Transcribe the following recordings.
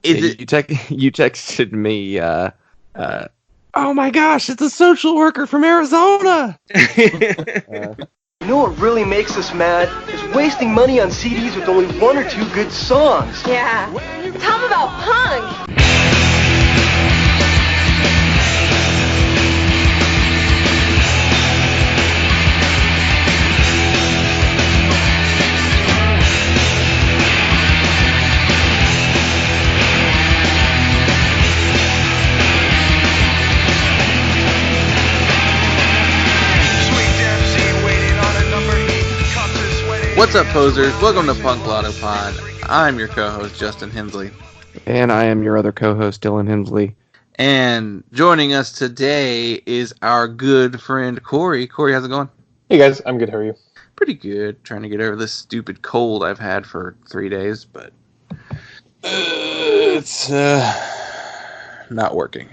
You texted me, oh my gosh, it's a social worker from Arizona! You know what really makes us mad? Is wasting money on CDs with only one or two good songs. Yeah. Tell them about punk! What's up, posers? Welcome to Punk Lotto Pod. I'm your co-host, Justin Hensley. And I am your other co-host, Dylan Hensley. And joining us today is our good friend, Cory. Cory, how's it going? Hey guys, I'm good. How are you? Pretty good. Trying to get over this stupid cold I've had for 3 days, but it's not working.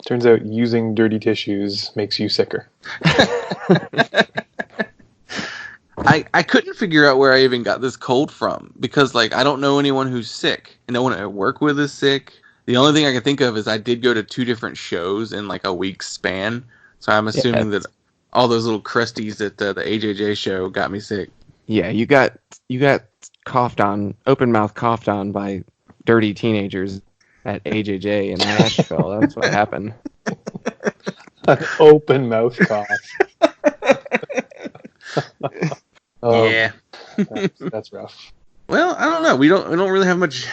Turns out using dirty tissues makes you sicker. I couldn't figure out where I even got this cold from because, I don't know anyone who's sick. And no one I work with is sick. The only thing I can think of is I did go to 2 different shows in, a week's span. So I'm assuming that all those little crusties at the AJJ show got me sick. Yeah, you got coughed on, open mouth coughed on by dirty teenagers at AJJ in Nashville. That's what happened. An open mouth cough. Yeah. That's rough. Well, I don't know. We don't really have much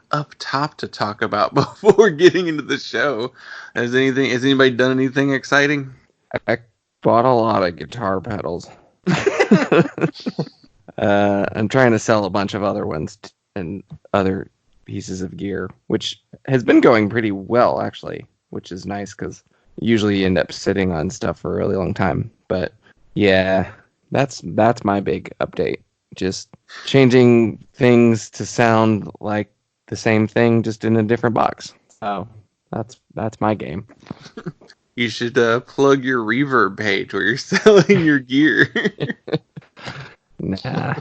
up top to talk about before getting into the show. Has anybody done anything exciting? I bought a lot of guitar pedals. I'm trying to sell a bunch of other ones and other pieces of gear, which has been going pretty well, actually, which is nice because usually you end up sitting on stuff for a really long time. But yeah, that's my big update. Just changing things to sound like the same thing, just in a different box. So that's my game. You should plug your Reverb page where you're selling your gear. Nah.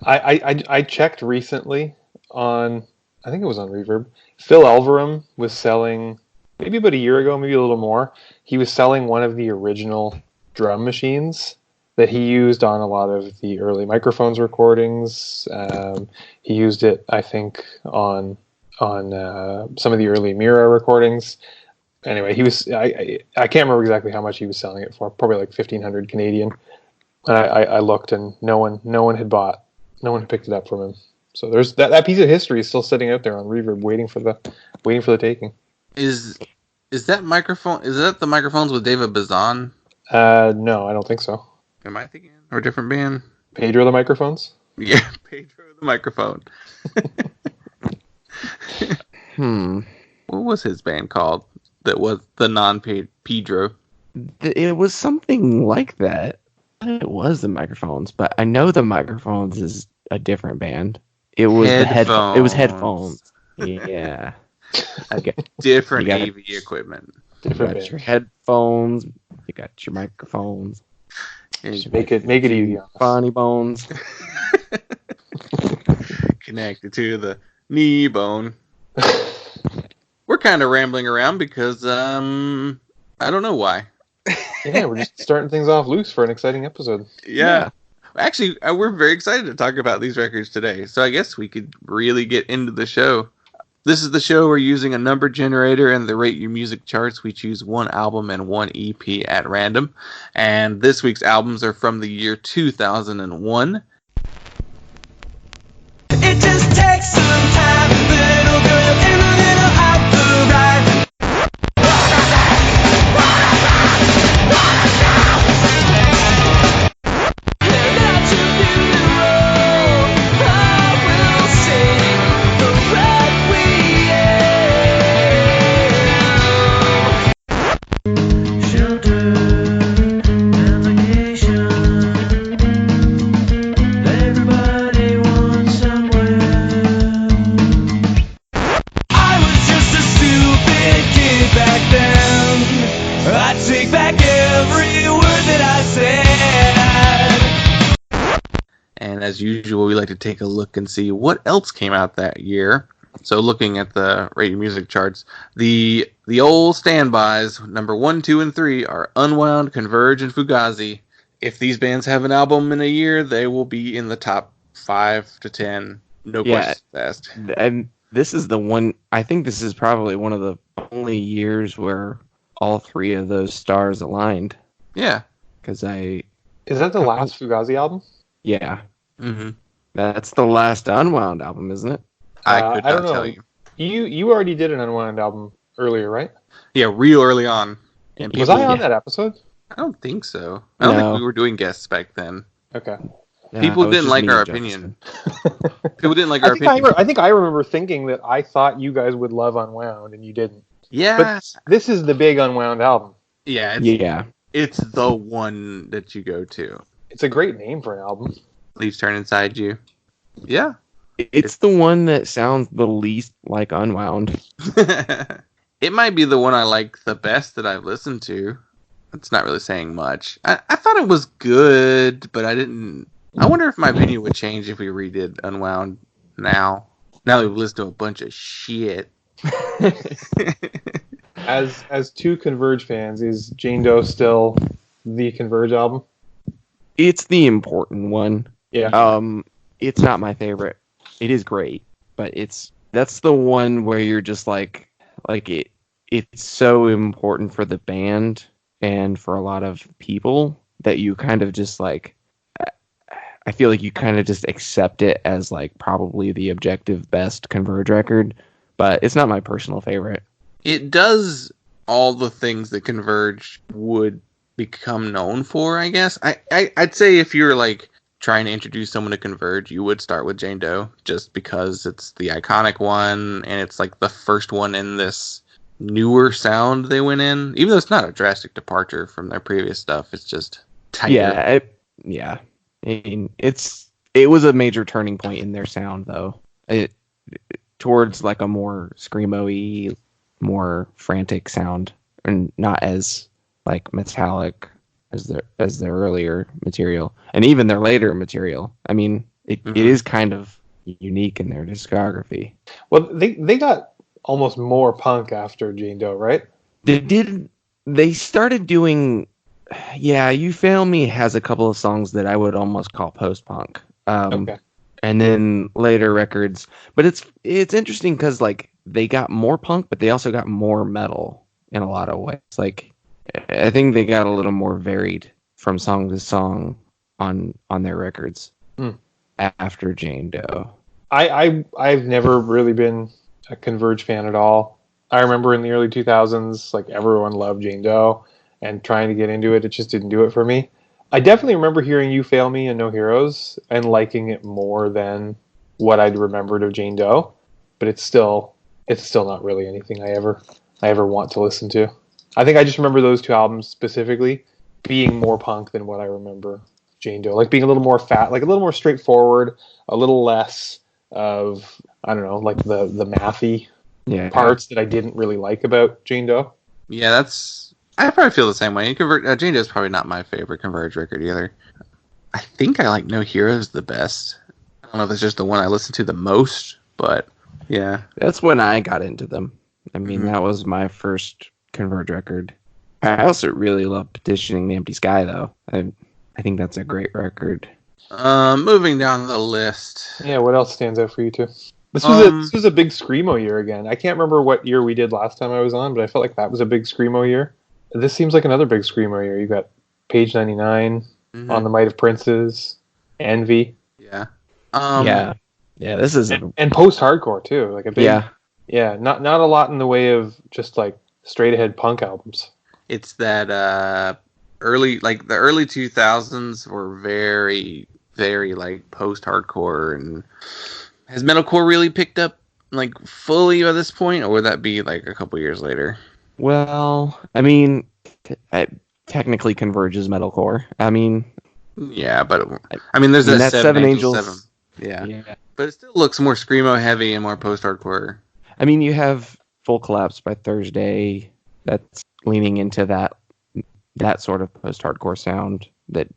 I checked recently on, I think it was on Reverb. Phil Elverum was selling, maybe about a year ago, maybe a little more. He was selling one of the original drum machines that he used on a lot of the early microphones recordings. He used it, I think, on some of the early Mira recordings. Anyway, he was I can't remember exactly how much he was selling it for. Probably like 1,500 Canadian. And I looked, and no one had picked it up from him. So there's that piece of history is still sitting out there on Reverb, waiting for the taking. Is that microphone? Is that the microphones with David Bazan? No, I don't think so. Am I thinking or a different band? Pedro the Microphones? Yeah, Pedro the Microphone. What was his band called? That was the non-Pedro. It was something like that. It was the Microphones, but I know the Microphones is a different band. It was Headphones. It was Headphones. Yeah. Okay. Different AV equipment. You got your headphones. You got your microphones. Make it easy. Funny bones. Connected to the knee bone. We're kind of rambling around because I don't know why. Yeah, we're just starting things off loose for an exciting episode. Yeah. Actually, we're very excited to talk about these records today. So I guess we could really get into the show. This is the show where using a number generator and the Rate Your Music charts, we choose one album and one EP at random. And this week's albums are from the year 2001. It just takes some time, little girl, and a little out the right. usual, we like to take a look and see what else came out that year. So looking at the Rate Your Music charts, the old standbys, number 1, 2, and 3 are Unwound, Converge, and Fugazi. If these bands have an album in a year, they will be in the top 5 to 10. No questions asked. And this is the one, I think this is probably one of the only years where all 3 of those stars aligned. Yeah. Because Is that the last Fugazi album? Yeah. Mm-hmm. That's the last Unwound album, isn't it? I could don't not know. tell you. You already did an Unwound album earlier, right? Yeah, real early on. And Was I on that episode? I don't think so. I don't think we were doing guests back then. Okay. People didn't like our opinion. People didn't like our opinion. I think I remember thinking that I thought you guys would love Unwound, and you didn't. Yeah. But this is the big Unwound album. Yeah. It's the one that you go to. It's a great name for an album. Leaves Turn Inside You. Yeah. It's the one that sounds the least like Unwound. It might be the one I like the best that I've listened to. It's not really saying much. I thought it was good, but I didn't... I wonder if my opinion would change if we redid Unwound now. Now that we've listened to a bunch of shit. As 2 Converge fans, is Jane Doe still the Converge album? It's the important one. Yeah. It's not my favorite. It is great, but that's the one where you're just like it's so important for the band and for a lot of people that you kind of just like, I feel like you kind of just accept it as like probably the objective best Converge record, but it's not my personal favorite. It does all the things that Converge would become known for, I guess. I'd say if you're like trying to introduce someone to Converge, you would start with Jane Doe, just because it's the iconic one, and it's like the first one in this newer sound they went in. Even though it's not a drastic departure from their previous stuff, it's just tighter. Yeah. I mean, it was a major turning point in their sound, though. Towards like a more screamo-y, more frantic sound, and not as like metallic as their earlier material, and even their later material. I mean, it is kind of unique in their discography. Well, they got almost more punk after Jane Doe, right? They started doing. Yeah, You Fail Me has a couple of songs that I would almost call post-punk. Okay. And then later records, but it's interesting because like they got more punk, but they also got more metal in a lot of ways. Like I think they got a little more varied from song to song on their records after Jane Doe. I've never really been a Converge fan at all. I remember in the early 2000s, like everyone loved Jane Doe, and trying to get into it, it just didn't do it for me. I definitely remember hearing You Fail Me and No Heroes and liking it more than what I'd remembered of Jane Doe, but it's still not really anything I ever want to listen to. I think I just remember those 2 albums specifically being more punk than what I remember Jane Doe, like being a little more fat, like a little more straightforward, a little less of, I don't know, like the mathy parts that I didn't really like about Jane Doe. Yeah, I probably feel the same way. Jane Doe is probably not my favorite Converge record either. I think I like No Heroes the best. I don't know if it's just the one I listen to the most, but yeah. That's when I got into them. I mean, that was my first Converge record. I also really love Petitioning the Empty Sky, though. I think that's a great record. Moving down the list. Yeah, what else stands out for you two? This was a big screamo year again. I can't remember what year we did last time I was on, but I felt like that was a big screamo year. This seems like another big screamo year. You got Page 99, On the Might of Princes, Envy. Yeah. Yeah. This is and post-hardcore too. Like a big. Yeah. Not a lot in the way of just like straight ahead punk albums. It's that early 2000s were very, very like post-hardcore. And has metalcore really picked up like fully by this point, or would that be like a couple years later? Well, I mean, technically Converge's metalcore. I mean, yeah, but I mean, there's that Seven Angels 7. Yeah, but it still looks more screamo heavy and more post-hardcore. I mean, you have Full Collapse by Thursday. That's leaning into that sort of post-hardcore sound that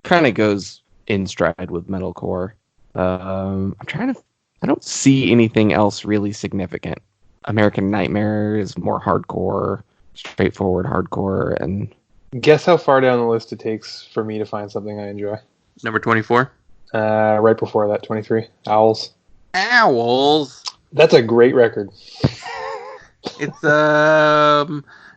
kind of goes in stride with metalcore. I don't see anything else really significant. American Nightmare is more hardcore, straightforward hardcore, and Guess how far down the list it takes for me to find something I enjoy. Number 24. Right before that, 23. Owls. Owls. That's a great record. It's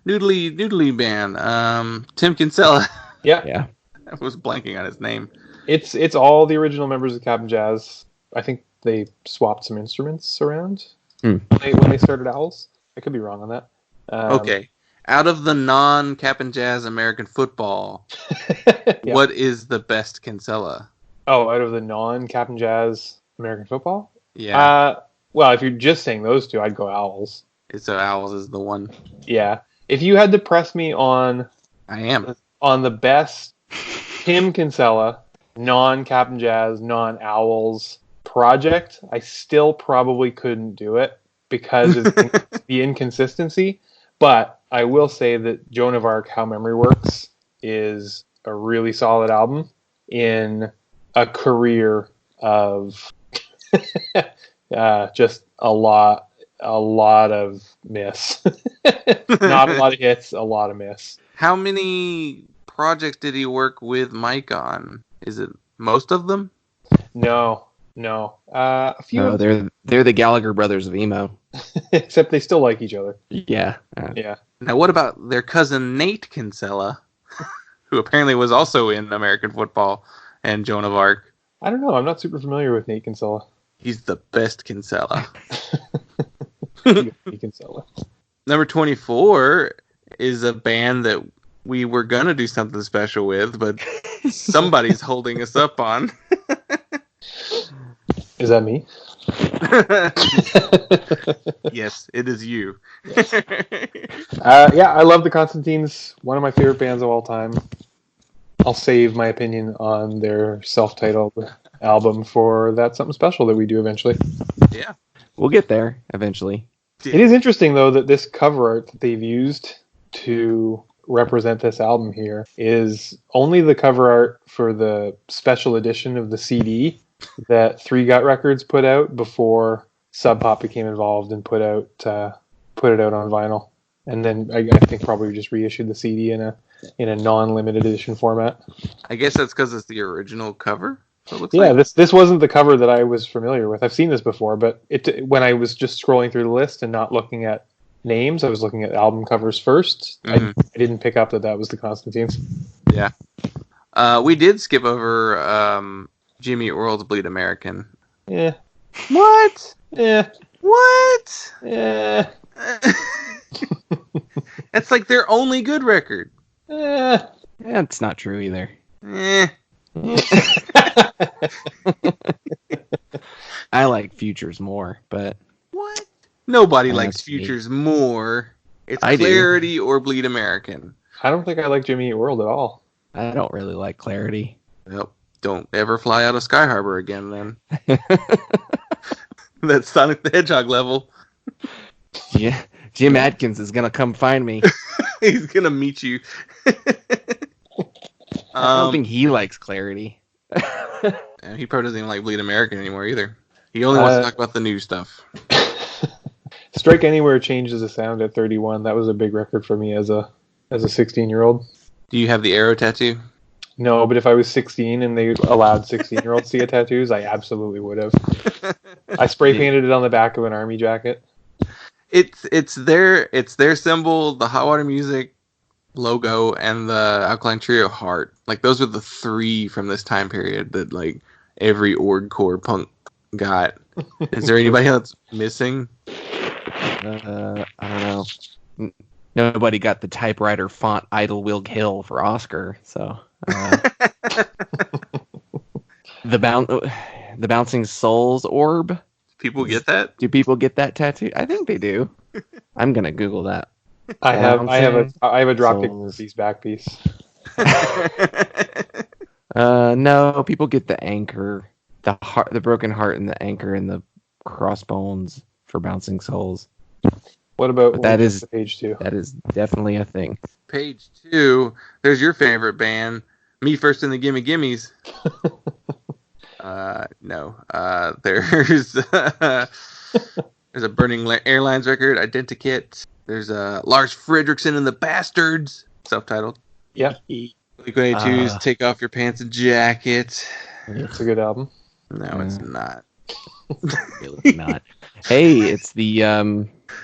noodly band. Tim Kinsella. Yeah. I was blanking on his name. It's all the original members of Captain Jazz. I think they swapped some instruments around when they started Owls. I could be wrong on that. Okay. Out of the non-Captain Jazz American football, Yeah. what is the best Kinsella? Oh, out of the non-Captain Jazz American football? Yeah. Well, if you're just saying those two, I'd go Owls. So Owls is the one. Yeah. If you had to press me on I am. the best Tim Kinsella, non-Captain Jazz, non-Owls project, I still probably couldn't do it because of the inconsistency. But I will say that Joan of Arc, How Memory Works, is a really solid album in a career of just a lot of miss. Not a lot of hits, a lot of miss. How many projects did he work with Mike on? Is it most of them? No. A few, no, they're the Gallagher brothers of emo. except they still like each other. Yeah. Yeah. Now, what about their cousin Nate Kinsella, who apparently was also in American football and Joan of Arc? I don't know. I'm not super familiar with Nate Kinsella. He's the best Kinsella. Nate Kinsella. Number 24 is a band that we were going to do something special with, but somebody's holding us up on. Is that me? Yes, it is you. Yeah, I love the Constantines. One of my favorite bands of all time. I'll save my opinion on their self-titled album for That's Something Special that we do eventually. Yeah. We'll get there eventually. It is interesting, though, that this cover art that they've used to represent this album here is only the cover art for the special edition of the CD that Three Gut Records put out before Sub Pop became involved and put it out on vinyl. And then I think probably just reissued the CD in a non-limited edition format. I guess that's because it's the original cover. So it looks Yeah, like. this wasn't the cover that I was familiar with. I've seen this before, but when I was just scrolling through the list and not looking at names, I was looking at album covers first. Mhm. I didn't pick up that was the Constantines. Yeah. We did skip over Jimmy Eat World's Bleed American. Yeah. What? Yeah. What? Yeah. That's like their only good record. Yeah. That's not true either. Eh. I like Futures more, but What? Nobody Oh, likes that's me. Futures more. It's I do. Clarity or Bleed American. I don't think I like Jimmy Eat World at all. I don't really like Clarity. Well, don't ever fly out of Sky Harbor again, then. That's Sonic the Hedgehog level. Yeah, Jim Adkins is gonna come find me. He's gonna meet you. I don't think he likes Clarity. And he probably doesn't even like Bleed American anymore either. He only wants to talk about the new stuff. Strike Anywhere changes the sound at 31. That was a big record for me as a 16-year-old. Do you have the arrow tattoo? No, but if I was 16 and they allowed 16-year-olds to get tattoos, I absolutely would have. I spray painted it on the back of an army jacket. It's their symbol, the Hot Water Music logo, and the Alkaline Trio heart. Like those are the three from this time period that like every orgcore punk got. Is there anybody else missing? I don't know. Nobody got the typewriter font Idlewild Hill for Oscar, so the Bouncing Souls orb. People get that? Do people get that tattoo? I think they do. I'm gonna Google that. I have a Dropkick Souls. Murphys back piece. No, people get the anchor, the heart, the broken heart, and the anchor, and the crossbones for Bouncing Souls. What about But that is page 2? That is definitely a thing. Page 2, there's your favorite band, Me First and the Gimme Gimmes. No. There's there's a Burning Airlines record, Identikit. There's Lars Fredriksson and the Bastards, self-titled. Yep. Blink-182's Take Off Your Pants and Jacket. It's a good album. No, it's not. Really not. Hey, it's the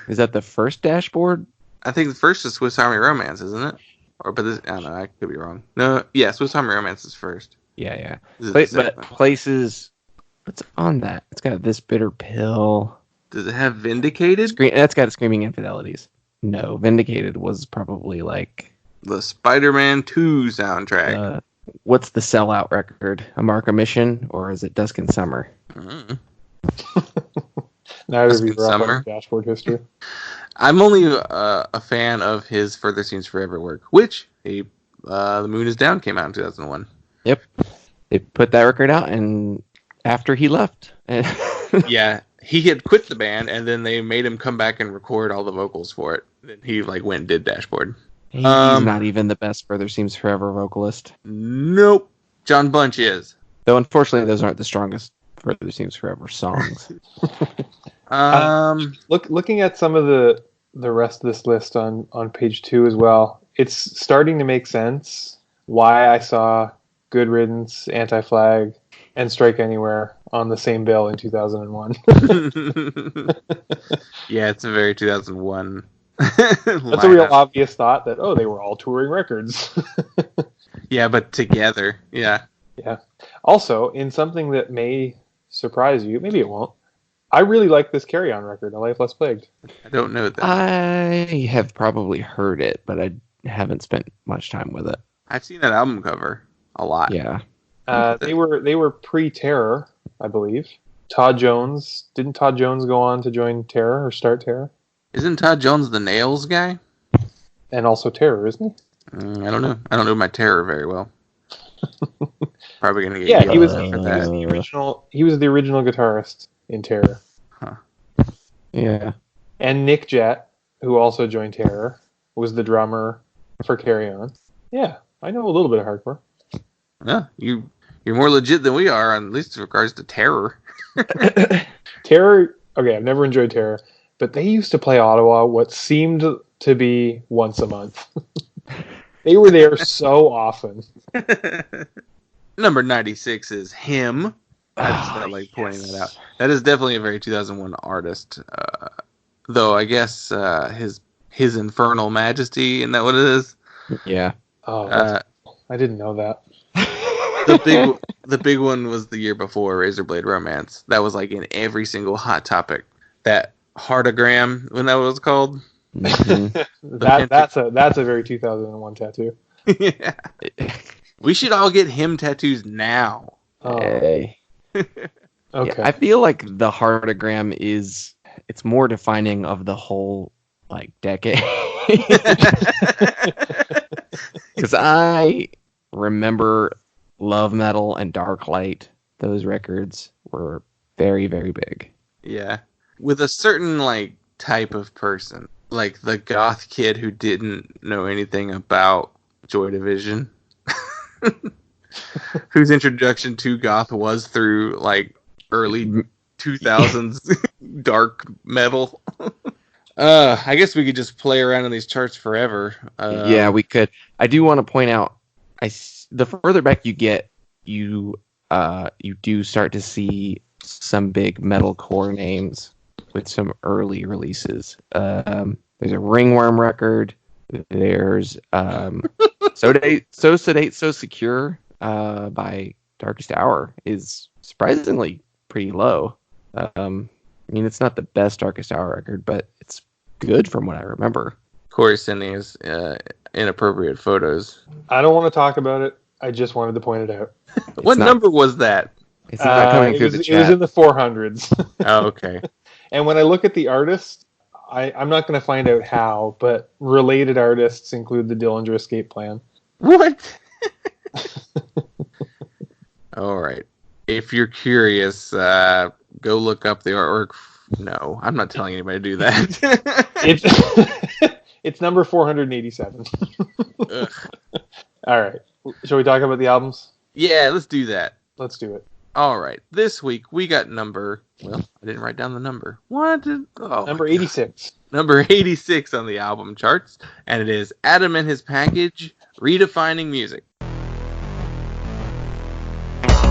is that the first Dashboard? I think the first is Swiss Army Romance, isn't it? Or but this, I don't know. I could be wrong. No, yeah, Swiss Army Romance is first. Yeah. This is the second But one. Places. What's on that? It's got This Bitter Pill. Does it have Vindicated? That's got Screaming Infidelities. No, Vindicated was probably like The Spider-Man 2 soundtrack. what's the Sellout record? A Mark of Mission, or is it Dusk and Summer? Mm. Neither of Dusk you and are up Summer. on Dashboard history. I'm only a fan of his Further Scenes Forever work, which The Moon Is Down came out in 2001. Yep, they put that record out, and after he left, Yeah, he had quit the band, and then they made him come back and record all the vocals for it. Then he went and did Dashboard. he's not even the best Further Seems Forever vocalist. Nope. John Bunch is. Though unfortunately, those aren't the strongest Further Seems Forever songs. Looking at some of the rest of this list on page 2 as well, it's starting to make sense why I saw Good Riddance, Anti-Flag, and Strike Anywhere on the same bill in 2001. Yeah, it's a very 2001. That's a real obvious thought that, they were all touring records. Yeah, but together. Yeah. Yeah. Also, in something that may surprise you, maybe it won't, I really like this Carry On record, A Life Less Plagued. I don't know that. I have probably heard it, but I haven't spent much time with it. I've seen that album cover a lot. Yeah. They were pre-Terror, I believe. Didn't Todd Jones go on to join Terror or start Terror? Isn't Todd Jones the Nails guy? And also Terror, isn't he? I don't know. I don't know my Terror very well. Probably gonna get Yeah, he was yelled at for the that. original. He was the original guitarist in Terror. Yeah. And Nick Jett, who also joined Terror, was the drummer for Carry On. Yeah, I know a little bit of hardcore. Yeah, you're more legit than we are, at least in regards to Terror. Terror. Okay, I've never enjoyed Terror, but they used to play Ottawa what seemed to be once a month. They were there so often. Number 96 is Him. I just felt like pointing that out. That is definitely a very 2001 artist. Though I guess his Infernal Majesty, isn't that what it is? Yeah. Oh, I didn't know that. The big one was the year before, Razorblade Romance. That was like in every single Hot Topic. That Heartogram, when that was called. Mm-hmm. That's a very 2001 tattoo. Yeah. We should all get Him tattoos now. Oh, Hey. okay. Yeah, I feel like the heartogram it's more defining of the whole like decade. Because I remember Love Metal and Dark Light. Those records were very, very big. Yeah. With a certain like type of person. Like the goth kid who didn't know anything about Joy Division. Whose introduction to goth was through like early 2000s dark metal. I guess we could just play around in these charts forever. Yeah, we could. I do want to point out, the further back you get, you do start to see some big metalcore names with some early releases. There's a Ringworm record. There's So Sedate, So Secure by Darkest Hour is surprisingly pretty low. I mean, it's not the best Darkest Hour record, but it's good from what I remember. Cory sending us inappropriate photos. I don't want to talk about it. I just wanted to point it out. What number was that? It's not coming through the It was chat. in the 400s. Oh, okay. And when I look at the artists, I'm not going to find out how, but related artists include the Dillinger Escape Plan. What? All right. If you're curious, go look up the artwork. No, I'm not telling anybody to do that. It's number 487. Ugh. All right. Shall we talk about the albums? Yeah, let's do that. Let's do it. All right. This week we got number. Well, I didn't write down the number. What? Number 86. Number 86 on the album charts, and it is Adam and His Package, Redefining Music.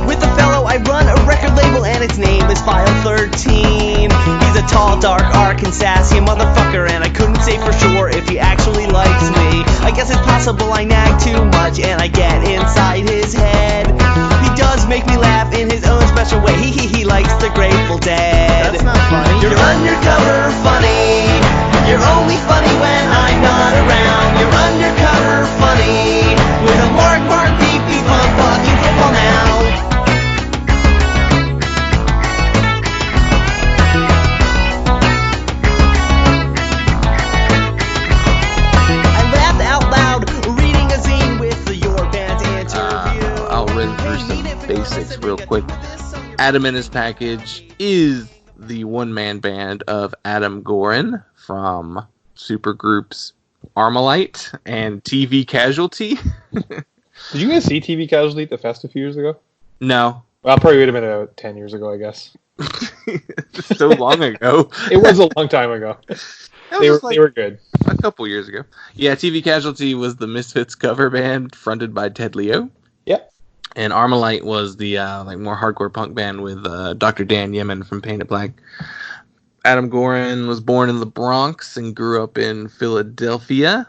With a fellow, I run a record label and its name is File 13. He's a tall, dark, Arkansasian motherfucker, and I couldn't say for sure if he actually likes me. I guess it's possible I nag too much and I get inside his head. He does make me laugh in his own special way. He likes the Grateful Dead. That's not funny. You're undercover funny. You're only funny when I'm not around. You're undercover funny. With a mark, beep, beep, punk, fucking football now. I laughed out loud reading a zine with the Your Band interview. I'll run through some basics real quick. Adam and His Package is the one-man band of Adam Gorin from supergroups Armalite and TV Casualty. Did you guys see TV Casualty at the Fest a few years ago? No. Well, probably would have been about 10 years ago, I guess. So long ago. It was a long time ago. They were good. A couple years ago. Yeah, TV Casualty was the Misfits cover band fronted by Ted Leo. Yep. And Armalite was the more hardcore punk band with Dr. Dan Yemen from Painted Black. Adam Gorin was born in the Bronx and grew up in Philadelphia.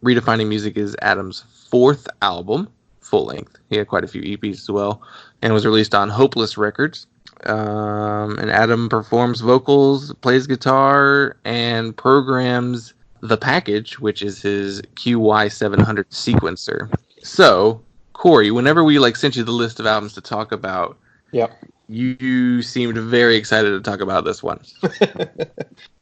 Redefining Music is Adam's fourth album, full length. He had quite a few EPs as well, and was released on Hopeless Records. And Adam performs vocals, plays guitar, and programs The Package, which is his QY700 sequencer. So, Cory, whenever we sent you the list of albums to talk about, Yep. you seemed very excited to talk about this one.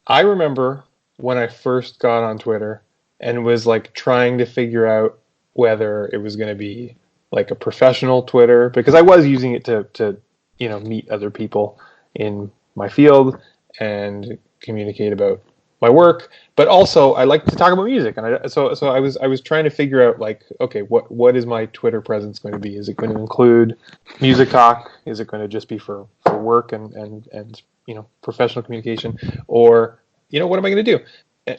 I remember when I first got on Twitter and was trying to figure out whether it was going to be a professional Twitter, because I was using it to meet other people in my field and communicate about my work, but also I like to talk about music, and so I was trying to figure out okay, what is my Twitter presence going to be? Is it going to include music talk? Is it going to just be for work and professional communication, or what am I going to do?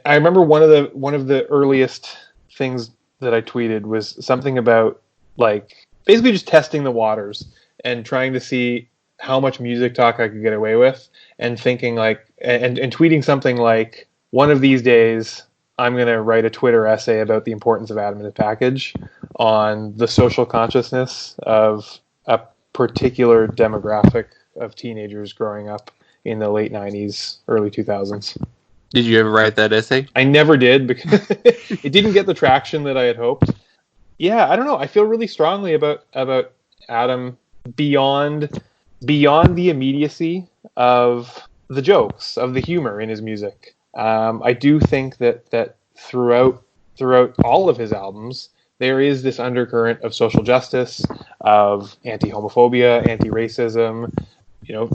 I remember one of the earliest things that I tweeted was something about basically just testing the waters and trying to see how much music talk I could get away with, and thinking and tweeting something like, one of these days I'm going to write a Twitter essay about the importance of Adam and His Package on the social consciousness of a particular demographic of teenagers growing up in the late 90s, early 2000s. Did you ever write that essay? I never did, because it didn't get the traction that I had hoped. Yeah, I don't know. I feel really strongly about Adam beyond the immediacy of the jokes, of the humor in his music. I do think that throughout all of his albums, there is this undercurrent of social justice, of anti-homophobia, anti-racism,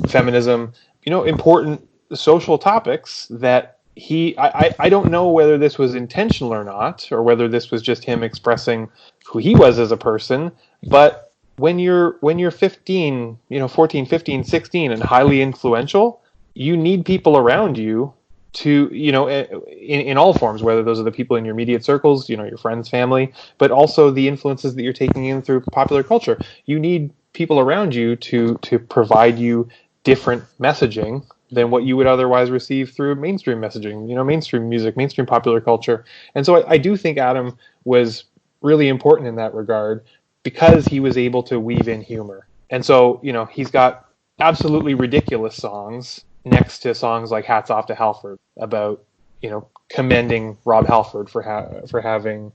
feminism, important social topics that I don't know whether this was intentional or not, or whether this was just him expressing who he was as a person. But when you're 15, 14, 15, 16 and highly influential, you need people around you to, in all forms, whether those are the people in your immediate circles, your friends, family, but also the influences that you're taking in through popular culture. You need people around you to provide you different messaging than what you would otherwise receive through mainstream messaging, mainstream music, mainstream popular culture. And so I do think Adam was really important in that regard, because he was able to weave in humor. And so, he's got absolutely ridiculous songs next to songs like Hats Off to Halford about, commending Rob Halford for having,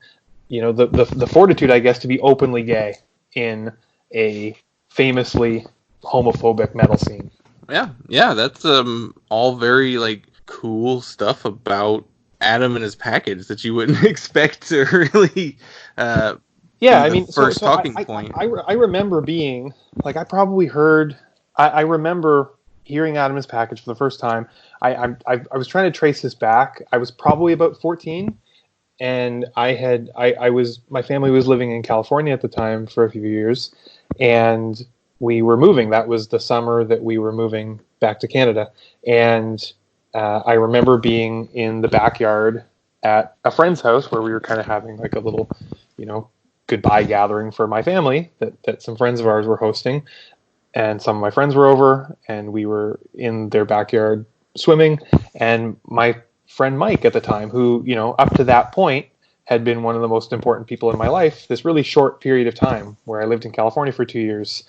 the fortitude, I guess, to be openly gay in a famously homophobic metal scene. Yeah, that's all very cool stuff about Adam and His Package that you wouldn't expect to really first talking point. I remember being I probably heard. I remember hearing Adam and His Package for the first time. I was trying to trace this back. I was probably about 14, and my family was living in California at the time for a few years, and we were moving. That was the summer that we were moving back to Canada. And I remember being in the backyard at a friend's house where we were kind of having like a little, goodbye gathering for my family that some friends of ours were hosting. And some of my friends were over, and we were in their backyard swimming. And my friend Mike at the time, who, up to that point had been one of the most important people in my life, this really short period of time where I lived in California for 2 years,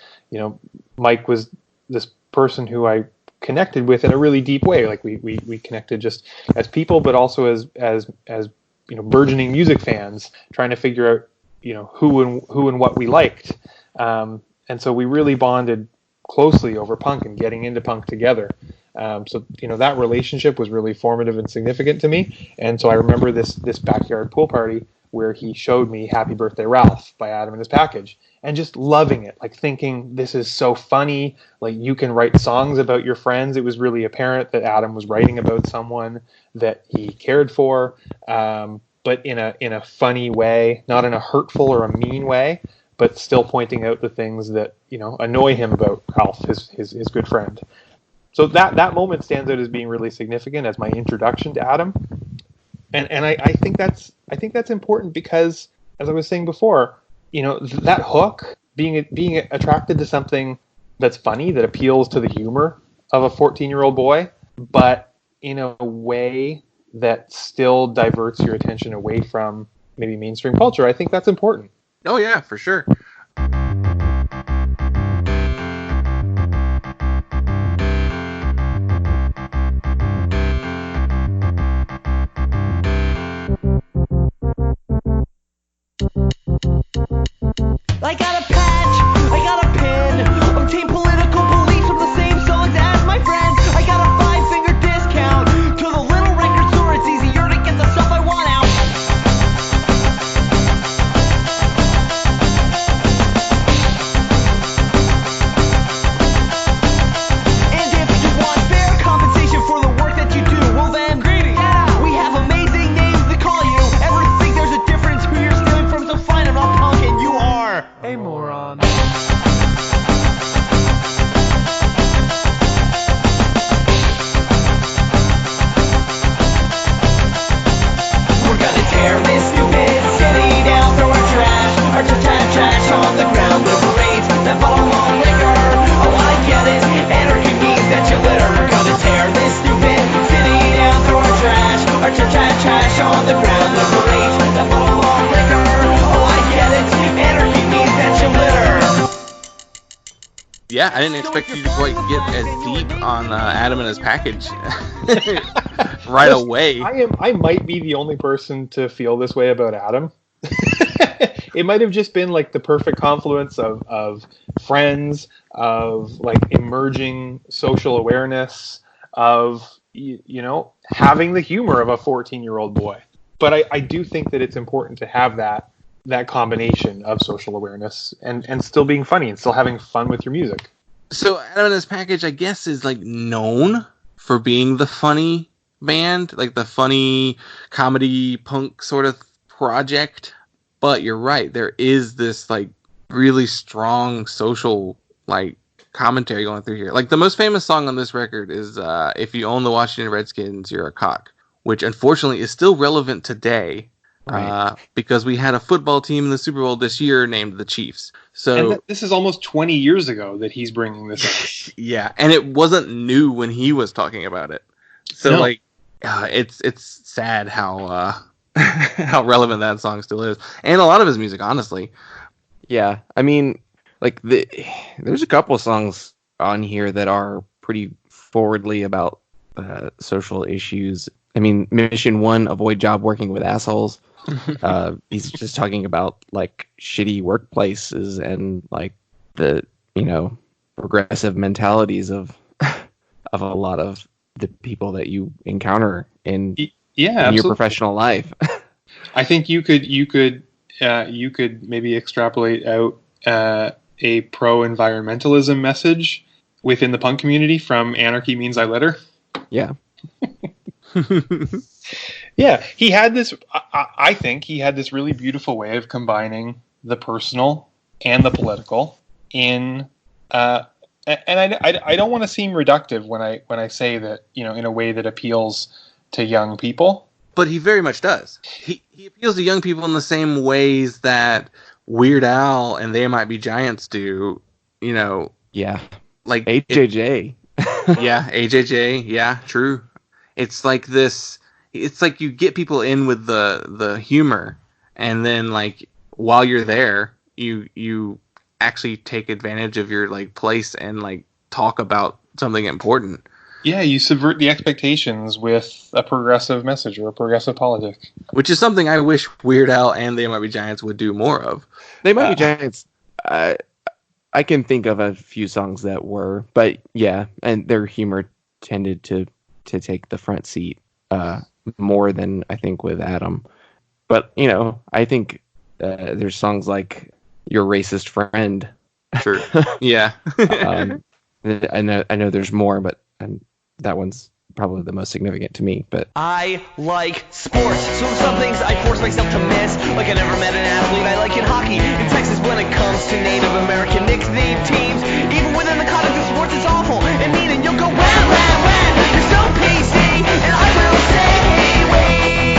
Mike was this person who I connected with in a really deep way. Like we connected just as people, but also as burgeoning music fans trying to figure out, who and what we liked. And so we really bonded closely over punk and getting into punk together. So that relationship was really formative and significant to me. And so I remember this backyard pool party where he showed me Happy Birthday Ralph by Adam and His Package, and just loving it, like thinking, this is so funny. Like, you can write songs about your friends. It was really apparent that Adam was writing about someone that he cared for, but in a funny way, not in a hurtful or a mean way, but still pointing out the things that, annoy him about Ralph, his good friend. So that moment stands out as being really significant as my introduction to Adam. And I think that's important because, as I was saying before, that hook, being attracted to something that's funny, that appeals to the humor of a 14-year-old boy, but in a way that still diverts your attention away from maybe mainstream culture. I think that's important. Oh yeah, for sure. I got a patch, I got a pin, obtain political beliefs from the same songs as my friends. I got a 5-finger discount to the little record store. It's easier to get the stuff I want out. And if you want fair compensation for the work that you do, well then, greedy. Yeah, we have amazing names to call you. Ever think there's a difference who you're stealing from? So fine, I'm not punk and you are a moron. We're gonna tear this stupid city down, throw our trash on the ground, liberate that bottle of liquor. Oh, I get it, anarchy means that you litter. We're gonna tear this stupid city down, throw our trash on the ground, liberate that bottle of liquor. Oh, I get it, anarchy means that you litter. Yeah, I didn't expect you to quite get as deep on Adam and His Package right away. I might be the only person to feel this way about Adam. It might have just been like the perfect confluence of friends, of like emerging social awareness, of having the humor of a 14-year-old boy. But I do think that it's important to have that combination of social awareness and still being funny and still having fun with your music. So Adam and His Package, I guess, is like known for being the funny band, like the funny comedy punk sort of project. But you're right, there is this like really strong social like commentary going through here. Like the most famous song on this record is "If You Own the Washington Redskins, You're a Cock," which unfortunately is still relevant today. Right. Because we had a football team in the Super Bowl this year named the Chiefs. So this is almost 20 years ago that he's bringing this up. Yeah, and it wasn't new when he was talking about it. So no. It's sad how how relevant that song still is, and a lot of his music, honestly. Yeah, I mean, there's a couple of songs on here that are pretty forwardly about social issues. I mean, Mission 1, avoid job working with assholes. He's just talking about like shitty workplaces and like the progressive mentalities of a lot of the people that you encounter in your professional life. I think you could maybe extrapolate out a pro-environmentalism message within the punk community from "Anarchy Means I Litter." Yeah. Yeah, he had this. I think he had this really beautiful way of combining the personal and the political in And I don't want to seem reductive when I say that, in a way that appeals to young people. But he very much does. He appeals to young people in the same ways that Weird Al and They Might Be Giants do. Yeah. Like AJJ. Yeah, AJJ. Yeah, true. It's like this. It's like you get people in with the humor, and then like while you're there, you actually take advantage of your like place and like talk about something important. Yeah, you subvert the expectations with a progressive message or a progressive politic, which is something I wish Weird Al and They Might Be Giants would do more of. They Might Be Giants. I can think of a few songs that were, but yeah, and their humor tended to take the front seat more than I think with Adam. But I think there's songs like Your Racist Friend. Sure. Yeah. I know there's more, but that one's probably the most significant to me. But I like sports, so some things I force myself to miss. Like I never met an athlete I like in hockey. In Texas, when it comes to Native American nickname teams, even within the context of sports, it's awful and mean. And you'll go, wah, you're so PC, and I will say, hey, wait,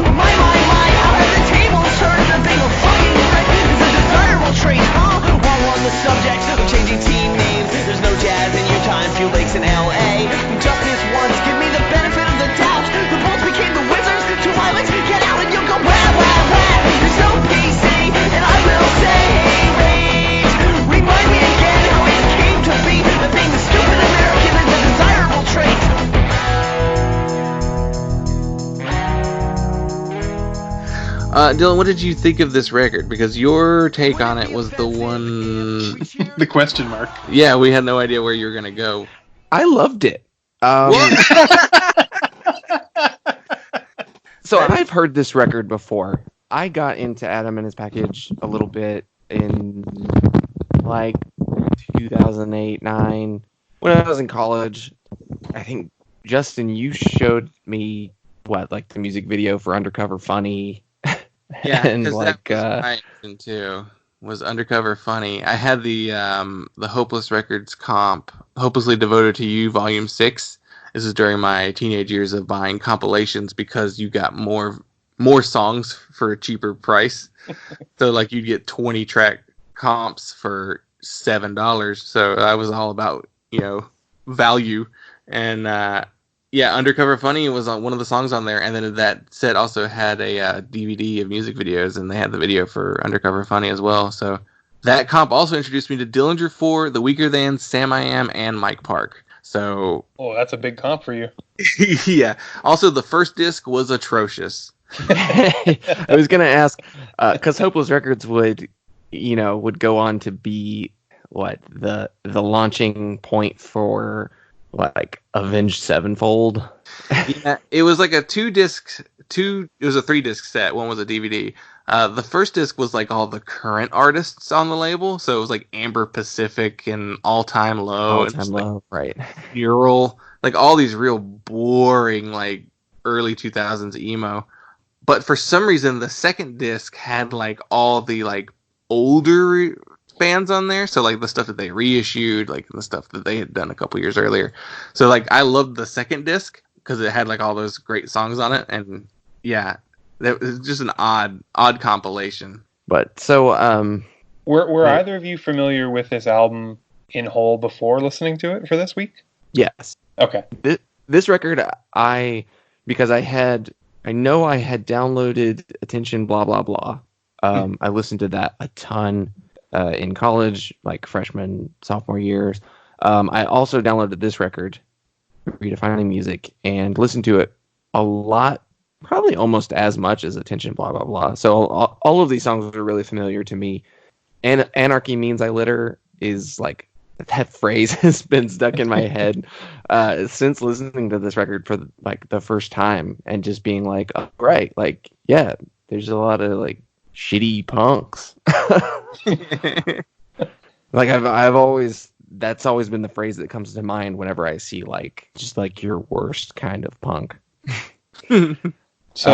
my, how have the tables turned? The being a fucking threat is a desirable trait, huh? While we're on the subject of changing team names, there's no jazz in Utah and few lakes in LA. Just this once, give me the benefit of the doubt. The Bulls became the Wizards, two violets, get out and you'll go, wah, you're so PC, and I will say, hey, wait, remind me again how it came to be that being the stupid American is a desirable trait. Dylan, what did you think of this record? Because your take on it was the one... the question mark. Yeah, we had no idea where you were going to go. I loved it. So I've heard this record before. I got into Adam and His Package a little bit in like 2008-9 when I was in college. I think Justin, you showed me the music video for Undercover Funny. Yeah, and like that was too was Undercover Funny. I had the Hopeless Records comp, Hopelessly Devoted to You, Volume 6. This is during my teenage years of buying compilations because you got more songs for a cheaper price. So like you'd get 20 track comps for $7. So I was all about value. And Undercover Funny was on one of the songs on there, and then that set also had a DVD of music videos, and they had the video for Undercover Funny as well. So that comp also introduced me to Dillinger 4, The Weaker Than, Sam I Am, and Mike Park. So that's a big comp for you. Yeah. Also, the first disc was atrocious. I was gonna ask because Hopeless Records would go on to be the launching point for like Avenged Sevenfold. Yeah, it was like a 3-disc set. One was a DVD. The first disc was like all the current artists on the label, so it was like Amber Pacific and All Time Low, right? Mural, like all these real boring like early 2000s emo. But for some reason, the second disc had like all the like older bands on there, so like the stuff that they reissued, like the stuff that they had done a couple years earlier. So like I loved the second disc because it had like all those great songs on it, and yeah, that was just an odd compilation. But so were either of you familiar with this album in whole before listening to it for this week? Yes. Okay. This record because I know I had downloaded Attention Blah Blah Blah. I listened to that a ton in college, like freshman, sophomore years. I also downloaded this record, Redefining Music, and listened to it a lot, probably almost as much as Attention Blah Blah Blah. So all of these songs are really familiar to me. And Anarchy Means I Litter is like, that phrase has been stuck in my head since listening to this record for like the first time and just being like, oh, right, like, yeah, there's a lot of like shitty punks. Like that's always been the phrase that comes to mind whenever I see like just like your worst kind of punk. So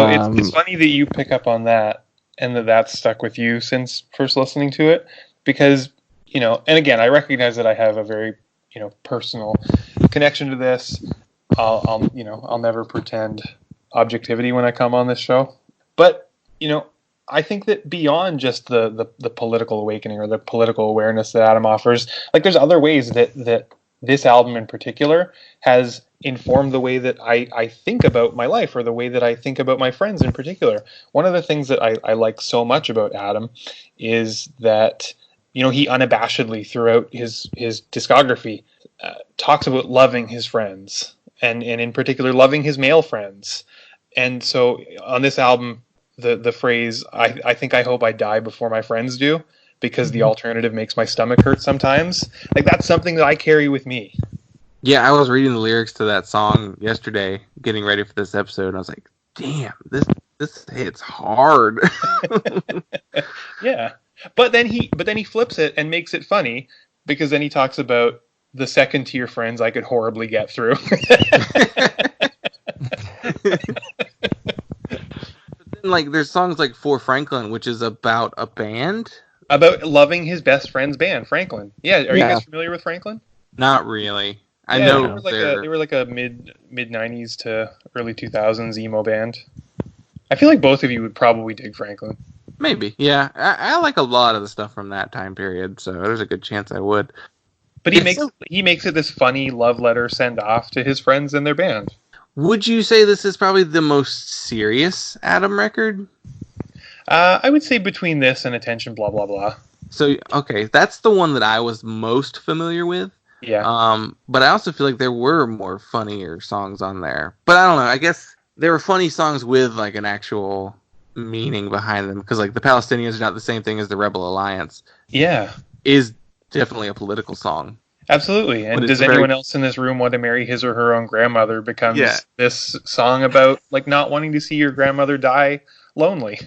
it's funny that you pick up on that and that's stuck with you since first listening to it, because you know, and again, I recognize that I have a very, you know, personal connection to this. I'll never pretend objectivity when I come on this show. But, you know, I think that beyond just the political awakening or the political awareness that Adam offers, like there's other ways that this album in particular has informed the way that I think about my life, or the way that I think about my friends in particular. One of the things that I like so much about Adam is that, you know, he unabashedly throughout his discography talks about loving his friends, and in particular loving his male friends. And so on this album, the phrase, I think I hope I die before my friends do, because the alternative makes my stomach hurt sometimes. Like, that's something that I carry with me. Yeah, I was reading the lyrics to that song yesterday, getting ready for this episode, and I was like, damn, this hits hard. Yeah. But then he flips it and makes it funny, because then he talks about the second tier friends I could horribly get through. Like, there's songs like For Franklin, which is about a band. About loving his best friend's band, Franklin. Yeah, are you guys familiar with Franklin? Not really. I Yeah, know they were like a mid 90s to early 2000s emo band. I feel like both of you would probably dig Franklin. Maybe, yeah. I like a lot of the stuff from that time period, so there's a good chance I would. But he makes it this funny love letter send off to his friends and their band. Would you say this is probably the most serious Adam record? I would say between this and Attention Blah Blah Blah. So, okay, that's the one that I was most familiar with. Yeah. But I also feel like there were more funnier songs on there. But I don't know, I guess there were funny songs with like an actual meaning behind them, because like the Palestinians are not the same thing as the Rebel Alliance. Yeah. Is definitely a political song. Absolutely. And does anyone else in this room want to marry his or her own grandmother becomes this song about like not wanting to see your grandmother die lonely.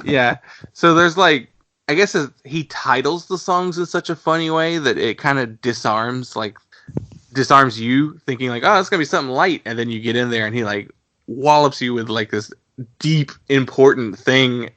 Yeah. So there's like, I guess he titles the songs in such a funny way that it kind of disarms you thinking like, oh, it's going to be something light. And then you get in there and he like wallops you with like this deep, important thing.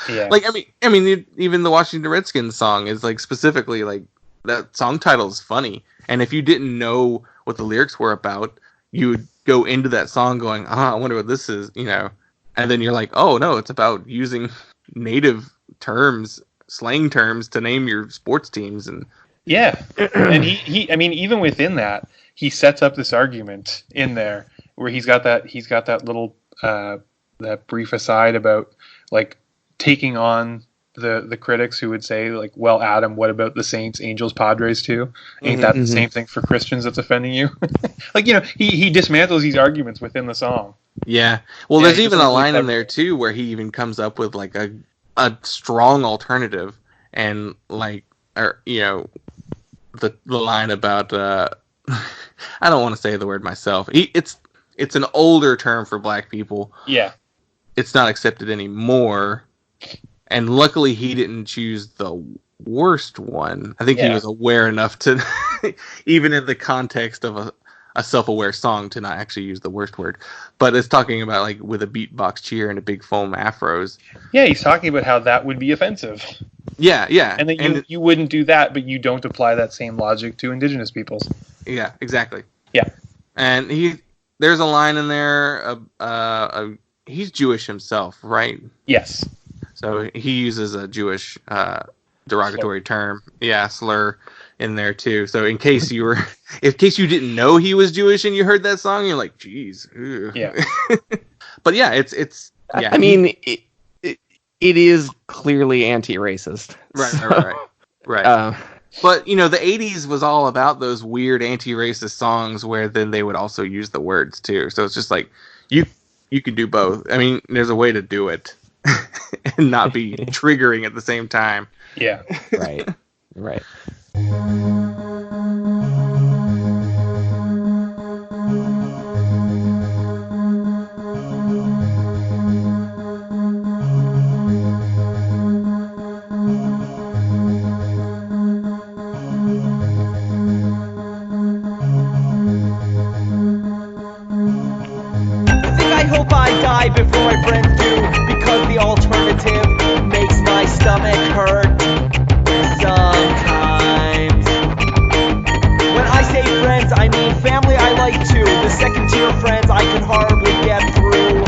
Yeah. Like, I mean, even the Washington Redskins song is like specifically like that song title is funny. And if you didn't know what the lyrics were about, you would go into that song going, I wonder what this is, you know. And then you're like, oh no, it's about using native terms, slang terms to name your sports teams. And yeah. And he I mean, even within that, he sets up this argument in there where he's got that little that brief aside about like taking on the critics who would say like, well, Adam, what about the Saints, Angels, Padres too? Ain't that the same thing for Christians that's offending you? Like, you know, he dismantles these arguments within the song. Yeah. Well, there's even a line in there too where he even comes up with like a strong alternative, and like, or you know, the line about I don't want to say the word myself. It's an older term for black people. Yeah. It's not accepted anymore. And luckily he didn't choose the worst one. I think he was aware enough to, even in the context of a self-aware song, to not actually use the worst word. But it's talking about like with a beatbox cheer and a big foam afros. Yeah, he's talking about how that would be offensive. Yeah, yeah. And that you wouldn't do that, but you don't apply that same logic to indigenous peoples. Yeah, exactly. Yeah. And there's a line in there, he's Jewish himself, right? Yes. So he uses a Jewish derogatory term, slur in there too. So in case you didn't know he was Jewish and you heard that song, you're like, geez. Ew. Yeah. But yeah, it's. Yeah, I mean, it is clearly anti-racist. Right. But you know, the '80s was all about those weird anti-racist songs where then they would also use the words too. So it's just like you could do both. I mean, there's a way to do it and not be triggering at the same time. Yeah. Right. Before my friends do, because the alternative makes my stomach hurt. sometimes. When I say friends, I mean family I like too. The second tier friends I can hardly get through.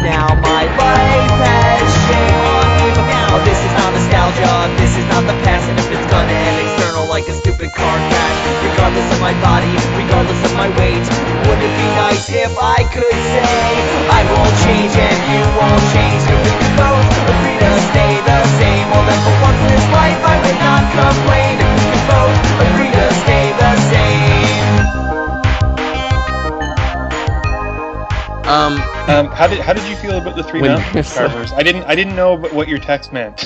Now my life has changed. But now this is not nostalgia, this is not the past. And if it's gonna end external like a stupid car crash, regardless of my body, regardless of my weight, wouldn't it be nice if I could say I won't change and you won't change, if we could both agree to stay the same? Well then for once in this life I would not complain, if we could both agree to stay the same. How did you feel about the three When- mountain goat carvers? I didn't know what your text meant.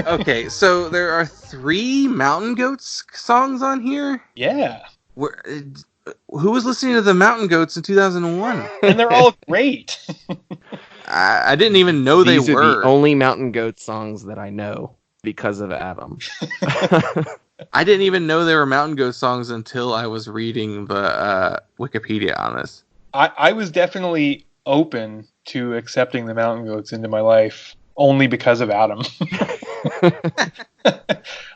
Okay, so there are 3 Mountain Goats songs on here. Yeah, Who was listening to the Mountain Goats in 2001? and they're all great. I didn't even know These they are were. the only Mountain Goat songs that I know because of Adam. I didn't even know they were Mountain Goat songs until I was reading the Wikipedia on this. I was definitely open to accepting the mountain goats into my life only because of Adam.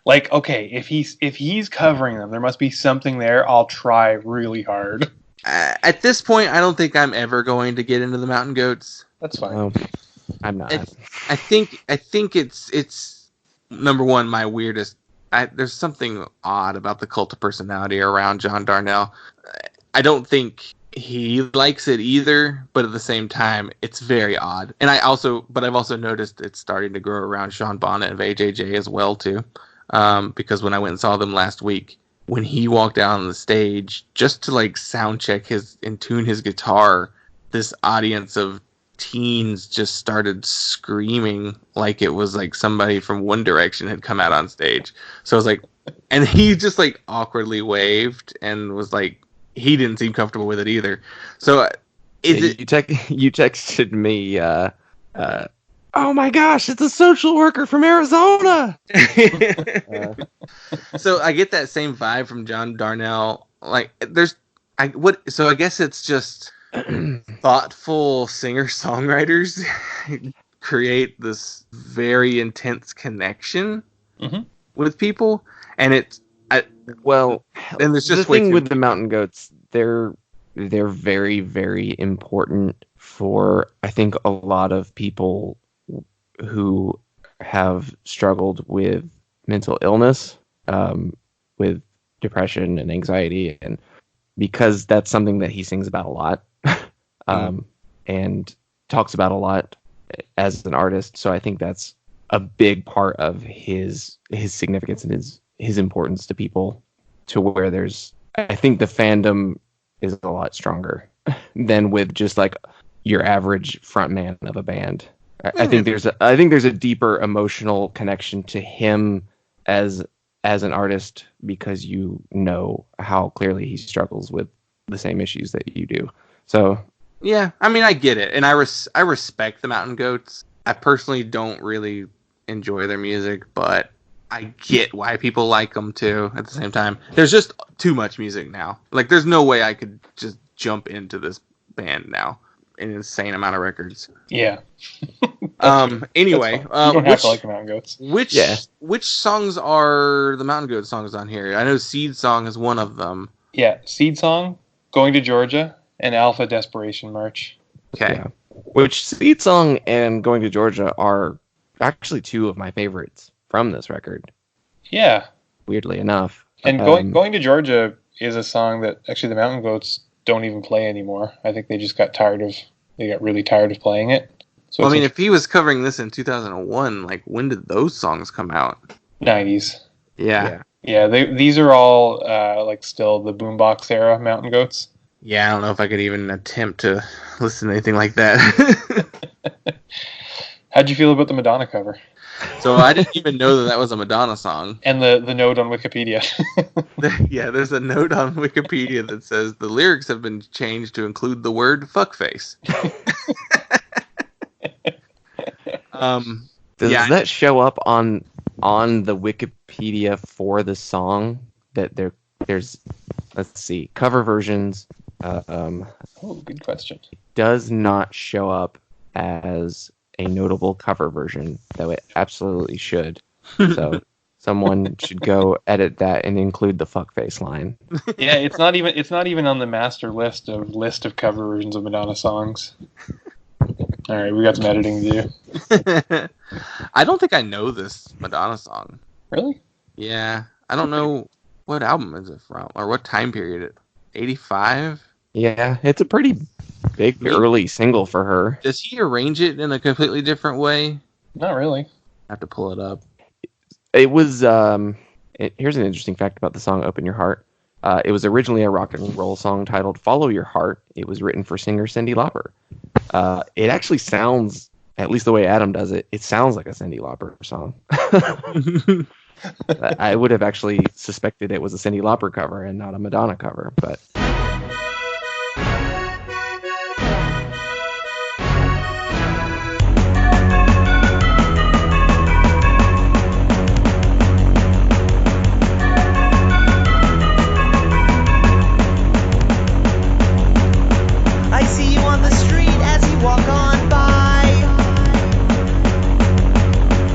Like, okay, if he's covering them, there must be something there. I'll try really hard. At this point, I don't think I'm ever going to get into the Mountain Goats. That's fine. No, I'm not. I think it's number one, my weirdest. There's something odd about the cult of personality around John Darnell. I don't think he likes it either, but at the same time, it's very odd. And I've also noticed it's starting to grow around Sean Bonnet of AJJ as well too. Because when I went and saw them last week, when he walked out on the stage just to like sound check and tune his guitar, this audience of teens just started screaming like it was like somebody from One Direction had come out on stage. So I was like, and he just like awkwardly waved and was like, he didn't seem comfortable with it either. So You texted me, oh my gosh, it's a social worker from Arizona! So I get that same vibe from John Darnell. Like, so I guess it's just thoughtful singer-songwriters create this very intense connection with people, and it's and there's just the thing with the Mountain Goats, they're very, very important for, I think, a lot of people who have struggled with mental illness, with depression and anxiety, and because that's something that he sings about a lot, and talks about a lot as an artist. So I think that's a big part of his significance and his importance to people, to where I think the fandom is a lot stronger than with just like your average frontman of a band. I think there's a deeper emotional connection to him as an artist, because you know how clearly he struggles with the same issues that you do. So yeah, I mean, I get it, and I respect the Mountain Goats. I personally don't really enjoy their music, but I get why people like them too. At the same time, there's just too much music now. Like, there's no way I could just jump into this band now. An insane amount of records. Yeah. Anyway, you don't have to like the Mountain Goats. Which songs are the Mountain Goat songs on here? I know Seed Song is one of them. Yeah, Seed Song, Going to Georgia, and Alpha Desperation March. Okay. yeah. Which Seed Song and Going to Georgia are actually two of my favorites from this record, Yeah. weirdly enough. And Going to Georgia is a song that actually the Mountain Goats don't even play anymore. I think they just got really tired of playing it. So Well, I mean, if he was covering this in 2001, like, when did those songs come out? 90s. Yeah. Yeah, these are all like still the boombox era Mountain Goats. Yeah, I don't know if I could even attempt to listen to anything like that. How'd you feel about the Madonna cover? So I didn't even know that was a Madonna song. And the note on Wikipedia. Yeah, there's a note on Wikipedia that says the lyrics have been changed to include the word fuckface. Does that show up on the Wikipedia for the song? That there's, let's see, cover versions. Oh, good question. Does not show up as a notable cover version, though it absolutely should. So someone should go edit that and include the fuckface line. Yeah, it's not even on the master list of cover versions of Madonna songs. All right, we got some editing to do. I don't think I know this Madonna song. Really? Yeah, I don't know what album is it from or what time period. 85? Yeah, it's a pretty big early single for her. Does he arrange it in a completely different way? Not really. I have to pull it up. It was. Here's an interesting fact about the song "Open Your Heart." It was originally a rock and roll song titled "Follow Your Heart." It was written for singer Cyndi Lauper. It actually sounds, at least the way Adam does it, it sounds like a Cyndi Lauper song. I would have actually suspected it was a Cyndi Lauper cover and not a Madonna cover, but. I see you on the street as you walk on by.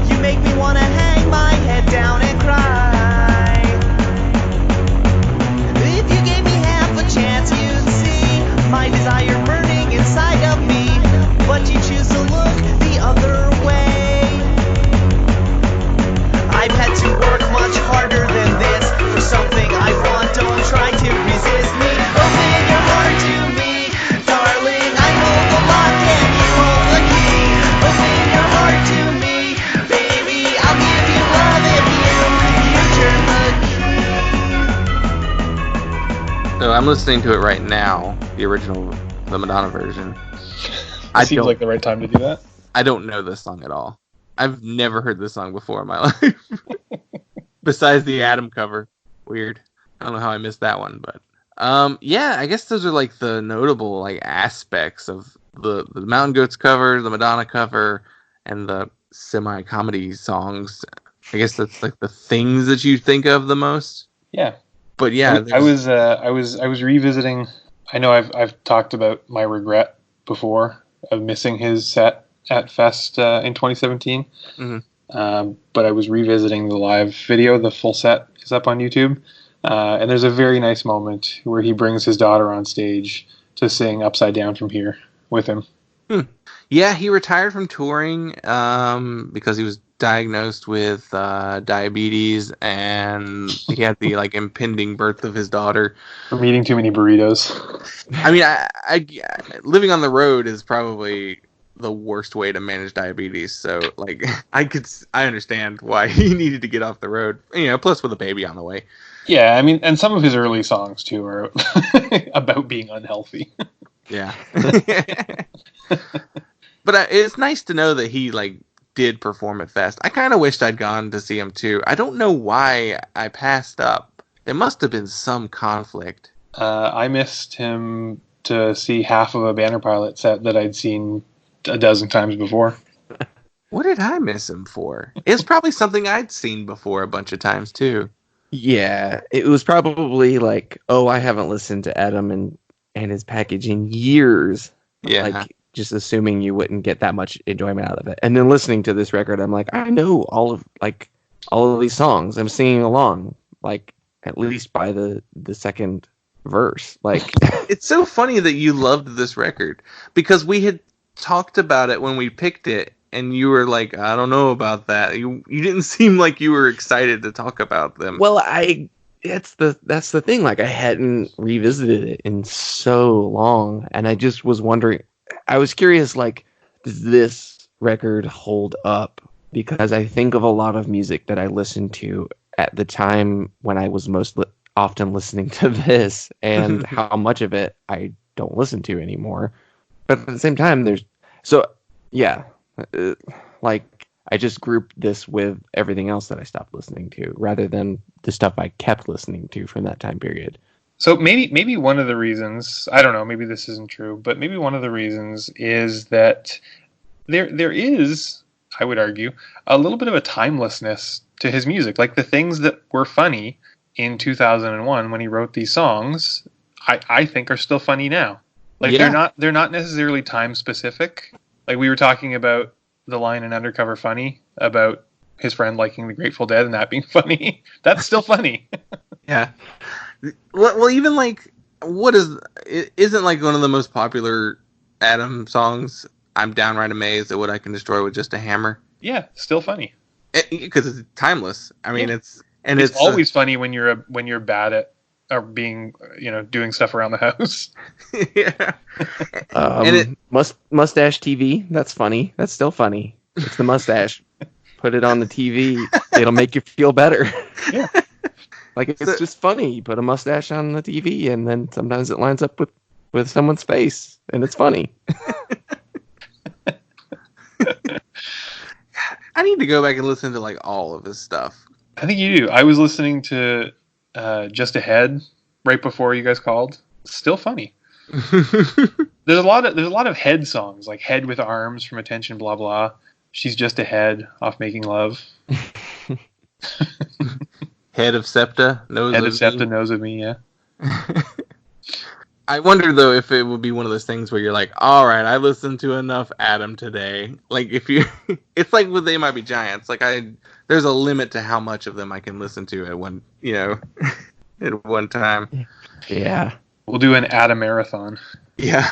You make me wanna hang my head down and cry. If you gave me half a chance, you'd see my desire burning inside of me. But you choose to look the other way. I've had to work much harder than this for something I want. Don't try to resist me. Open your heart to me, darling. I hold the lock and you hold the key. Open your heart to me, baby. I'll give you love if you turn the key. So I'm listening to it right now, the original, the Madonna version. It seems like the right time to do that. I don't know this song at all. I've never heard this song before in my life. Besides the Adam cover. Weird. I don't know how I missed that one, but yeah, I guess those are like the notable like aspects of the Mountain Goats cover, the Madonna cover, and the semi-comedy songs. I guess that's like the things that you think of the most. Yeah. But yeah, I was revisiting. I know I've talked about my regret before of missing his set at Fest in 2017. Mm-hmm. But I was revisiting the live video. The full set is up on YouTube. And there's a very nice moment where he brings his daughter on stage to sing Upside Down from Here with him. Yeah, he retired from touring because he was diagnosed with diabetes, and he had the like impending birth of his daughter. From eating too many burritos. I mean, I living on the road is probably the worst way to manage diabetes. So, like, I understand why he needed to get off the road. You know, plus with a baby on the way. Yeah, I mean, and some of his early songs too are about being unhealthy. Yeah. But it's nice to know that he like did perform at Fest. I kind of wished I'd gone to see him too. I don't know why I passed up. There must have been some conflict. I missed him to see half of a Banner Pilot set that I'd seen a dozen times before. What did I miss him for? It's probably something I'd seen before a bunch of times too. Yeah, it was probably like, oh, I haven't listened to Adam and his package in years. Yeah. Like, just assuming you wouldn't get that much enjoyment out of it. And then listening to this record, I'm like, I know all of these songs. I'm singing along, like, at least by the second verse. Like, It's so funny that you loved this record because we had talked about it when we picked it, and you were like, I don't know about that. You didn't seem like you were excited to talk about them. well, that's the thing. Like, I hadn't revisited it in so long, and I just was wondering. I was curious, like, does this record hold up? Because I think of a lot of music that I listened to at the time when I was most often listening to this, and how much of it I don't listen to anymore. But at the same time, like, I just grouped this with everything else that I stopped listening to, rather than the stuff I kept listening to from that time period. So maybe one of the reasons, I don't know, maybe this isn't true, but maybe one of the reasons is that there is, I would argue, a little bit of a timelessness to his music. Like, the things that were funny in 2001 when he wrote these songs, I think are still funny now. Like, Yeah. they're not necessarily time specific. Like, we were talking about the line in Undercover Funny about his friend liking the Grateful Dead and that being funny. That's still funny. Yeah. Well, even like, it isn't like one of the most popular Adam songs. I'm downright amazed at what I can destroy with just a hammer. Yeah, still funny. Because it's timeless. I mean, it's always funny when you're bad at or being, doing stuff around the house. Yeah. And mustache TV. That's funny. That's still funny. It's the mustache. Put it on the TV. It'll make you feel better. Yeah. Like, it's just funny. You put a mustache on the TV, and then sometimes it lines up with someone's face, and it's funny. I need to go back and listen to like all of his stuff. I think you do. I was listening to Just Ahead right before you guys called. Still funny. There's a lot of Head songs, like Head with Arms from Attention Blah Blah. She's Just Ahead off Making Love. Head of Septa knows of me, yeah. I wonder though if it would be one of those things where you're like, all right, I listened to enough Adam today. Like if you, it's like with They Might Be Giants. Like there's a limit to how much of them I can listen to at one, at one time. Yeah. We'll do an Adam marathon. Yeah.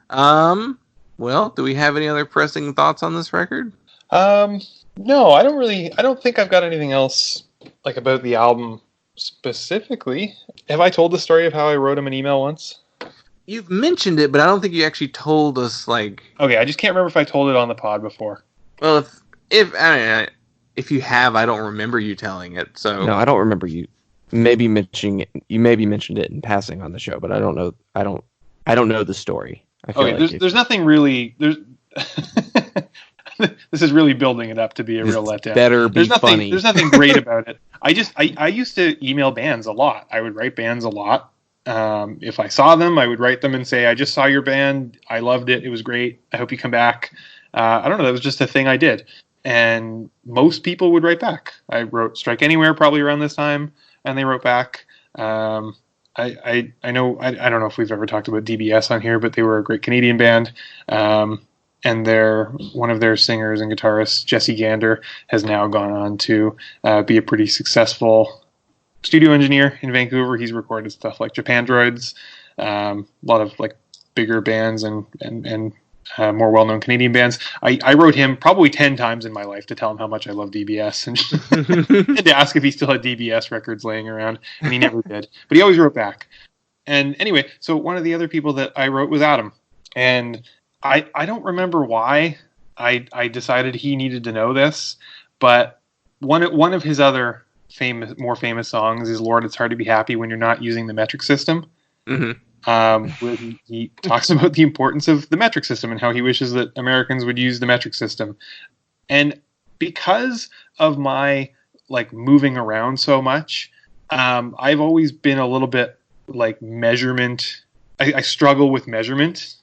Well, do we have any other pressing thoughts on this record? No, I don't think I've got anything else like about the album specifically. Have I told the story of how I wrote him an email once? You've mentioned it, but I don't think you actually told us, like... Okay, I just can't remember if I told it on the pod before. Well, if you have, I don't remember you telling it, so... No, I don't remember you maybe mentioning it. You maybe mentioned it in passing on the show, but I don't know. I don't know the story. I feel there's nothing really... This is really building it up to be a real letdown. Funny. There's nothing great about it. I used to email bands a lot. I would write bands a lot. If I saw them, I would write them and say, I just saw your band. I loved it. It was great. I hope you come back. I don't know. That was just a thing I did. And most people would write back. I wrote Strike Anywhere probably around this time, and they wrote back. I know, I don't know if we've ever talked about DBS on here, but they were a great Canadian band. And one of their singers and guitarists, Jesse Gander, has now gone on to be a pretty successful studio engineer in Vancouver. He's recorded stuff like Japan Droids, a lot of like bigger bands and more well-known Canadian bands. I wrote him probably 10 times in my life to tell him how much I love DBS and to ask if he still had DBS records laying around, and he never did. But he always wrote back. And anyway, so one of the other people that I wrote was Adam. And I don't remember why I decided he needed to know this, but one of his other more famous songs is "Lord, It's Hard to Be Happy When You're Not Using the Metric System." Mm-hmm. Where he talks about the importance of the metric system and how he wishes that Americans would use the metric system. And because of my like moving around so much, I've always been a little bit like measurement. I struggle with measurement.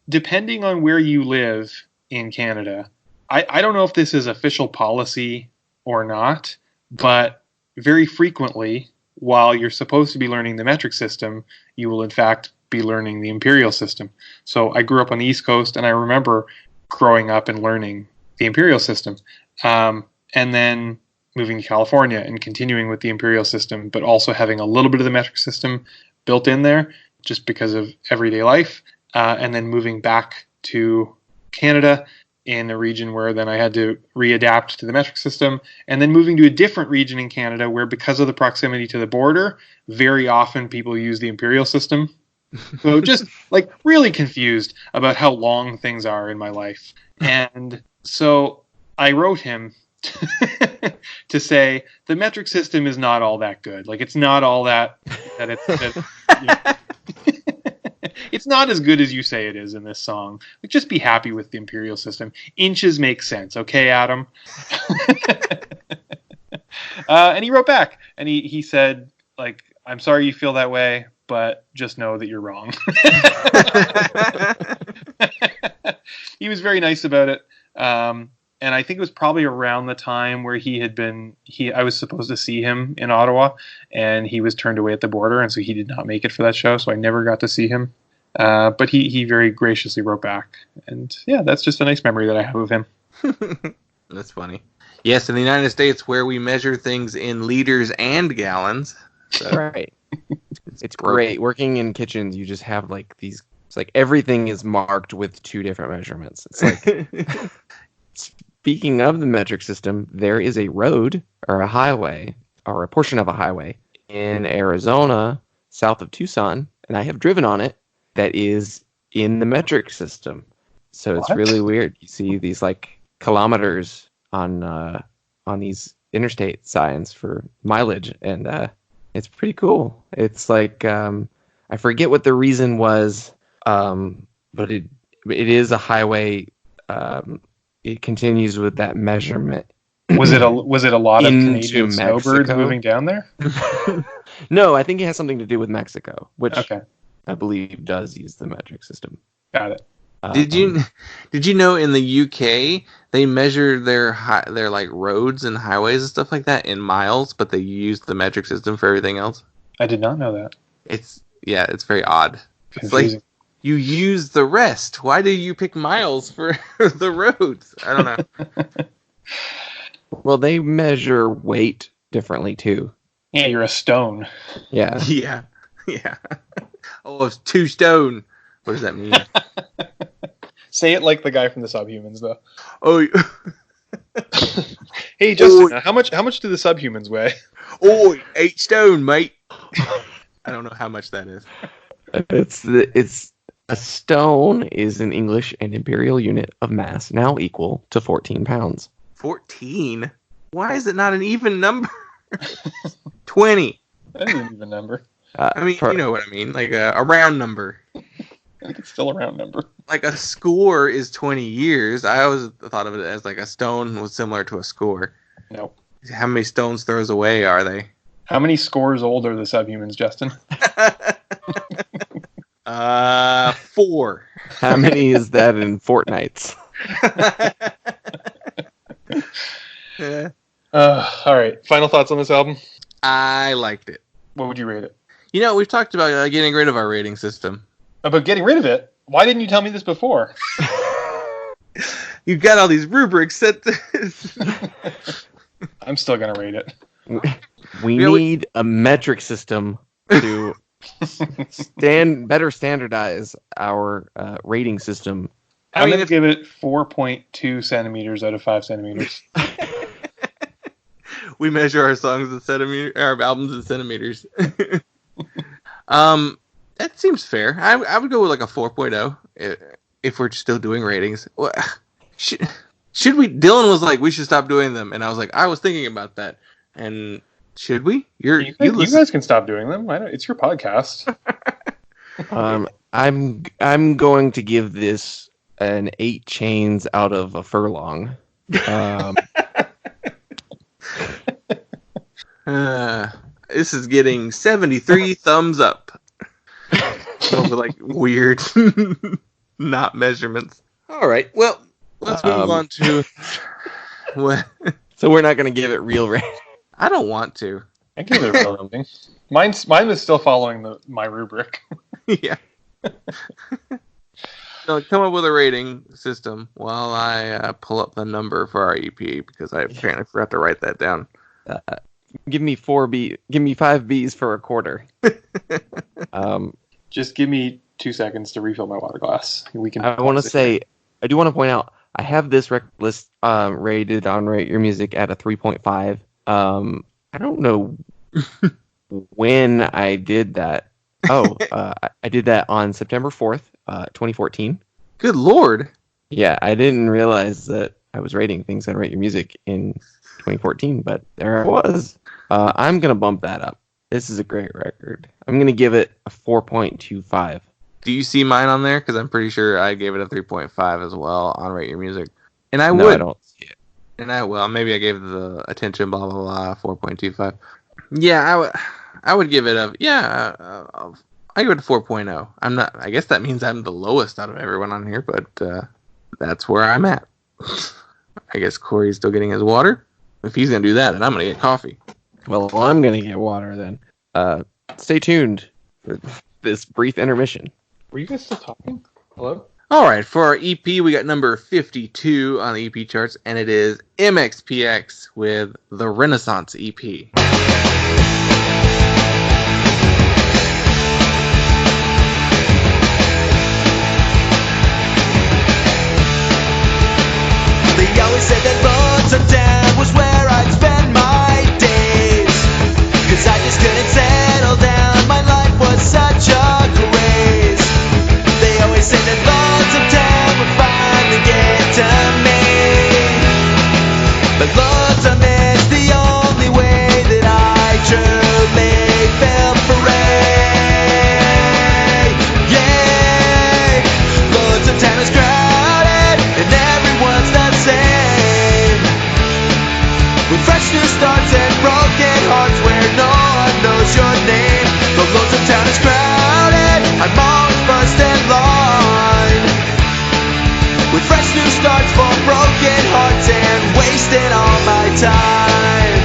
Depending on where you live in Canada, I don't know if this is official policy or not, but very frequently, while you're supposed to be learning the metric system, you will in fact be learning the imperial system. So I grew up on the East Coast, and I remember growing up and learning the imperial system, and then moving to California and continuing with the imperial system, but also having a little bit of the metric system built in there just because of everyday life. And then moving back to Canada in a region where then I had to readapt to the metric system, and then moving to a different region in Canada where, because of the proximity to the border, very often people use the imperial system. So just like really confused about how long things are in my life. And so I wrote him to say the metric system is not all that good. Like it's not all that it's not as good as you say it is in this song. Like, just be happy with the imperial system. Inches make sense, okay, Adam? And he wrote back, and he said, like, I'm sorry you feel that way, but just know that you're wrong. He was very nice about it. And I think it was probably around the time where I was supposed to see him in Ottawa, and he was turned away at the border, and so he did not make it for that show, so I never got to see him. But he very graciously wrote back. And yeah, that's just a nice memory that I have of him. That's funny. Yes, in the United States, where we measure things in liters and gallons. So Right. It's great. Working in kitchens, you just have like these. It's like everything is marked with 2 different measurements. It's like, speaking of the metric system, there is a road or a highway or a portion of a highway in Arizona, south of Tucson, and I have driven on it, that is in the metric system. So it's What? really weird. You see these like kilometers on these interstate signs for mileage, and it's pretty cool. It's like I forget what the reason was, but it is a highway. It continues with that measurement. Was it a lot of Into Canadian snowbirds Mexico? moving down there? No, I think it has something to do with Mexico, which Okay, I believe does use the metric system. got it. Did you know in the UK they measure their like roads and highways and stuff like that in miles, but they use the metric system for everything else? I did not know that. It's very odd. It's like Confusing. you use the rest. Why do you pick miles for the roads? I don't know. Well, they measure weight differently too. Yeah, you're a stone. Yeah. Yeah. Oh, it's 2 stone. What does that mean? Say it like the guy from the Subhumans, though. Oh, Hey, Justin, how much do the Subhumans weigh? 8 stone, mate. I don't know how much that is. It's a stone is in English an imperial unit of mass now equal to 14 pounds. 14? Why is it not an even number? 20. That isn't even a number. I mean, you know what I mean. Like a round number. I think it's still a round number. Like a score is 20 years. I always thought of it as like a stone was similar to a score. Nope. How many stones throws away are they? How many scores old are the Subhumans, Justin? 4. How many is that in fortnights? All right. Final thoughts on this album? I liked it. What would you rate it? You know, we've talked about getting rid of our rating system. About getting rid of it? Why didn't you tell me this before? You've got all these rubrics set. I'm still going to rate it. We need a metric system to better standardize our rating system. I'm going to give it 4.2 centimeters out of 5 centimeters. We measure our songs in centimeters, our albums in centimeters. That seems fair. I would go with like a 4.0 if we're still doing ratings. Well, should we? Dylan was like, we should stop doing them, and I was like, I was thinking about that. And should we? You guys can stop doing them. It's your podcast. I'm going to give this an 8 chains out of a furlong. This is getting 73 thumbs up. Over like weird, not measurements. All right. Well, let's move on to what. So we're not going to give it real rating. I don't want to. I give it a real rating. Mine was still following my rubric. Yeah. So come up with a rating system while I pull up the number for our EP because I apparently forgot to write that down. Give me 5 Bs for a quarter. Just give me 2 seconds to refill my water glass. I want to say, I do want to point out, I have this record list rated on Rate Your Music at a 3.5. I don't know when I did that. I did that on September 4th, 2014. Good Lord. Yeah, I didn't realize that I was rating things on Rate Your Music in 2014, but there I was. I'm going to bump that up. This is a great record. I'm going to give it a 4.25. Do you see mine on there? Because I'm pretty sure I gave it a 3.5 as well on Rate Your Music. And I No, would. I don't see it. And I will. Maybe I gave the attention, blah, blah, blah, 4.25. Yeah, I would give it I give it a 4.0. I'm not, I guess that means I'm the lowest out of everyone on here, but that's where I'm at. I guess Cory's still getting his water. If he's going to do that, then I'm going to get coffee. Well, I'm going to get water then. Stay tuned for this brief intermission. Were you guys still talking? Hello? All right, for our EP, we got number 52 on the EP charts, and it is MxPx with the Renaissance EP. They always said that Lonesome Town was where I'd spend my days, 'cause I just couldn't settle down, my life was such a craze. They always said that Lonesome Town would finally get to me, but Lonesome is the only way that I truly feel free. Yeah, Lonesome Town is crowded and everyone's the same, with fresh new starts and broken hearts where no one knows your name. The Lonesome Town is crowded, I'm always first in line, with fresh new starts for broken hearts and wasting all my time.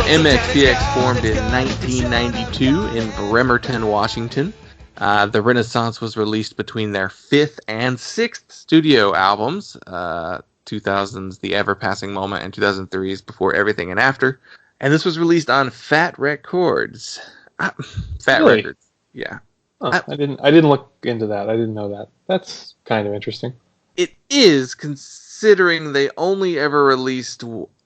MxPx formed in 1992 in Bremerton, Washington. The Renaissance was released between their 5th and 6th studio albums, 2000's The Ever Passing Moment and 2003's Before Everything and After. And this was released on Fat Records. Fat Really? Records, yeah. Huh, I didn't look into that. I didn't know that. That's kind of interesting. It is, considering they only ever released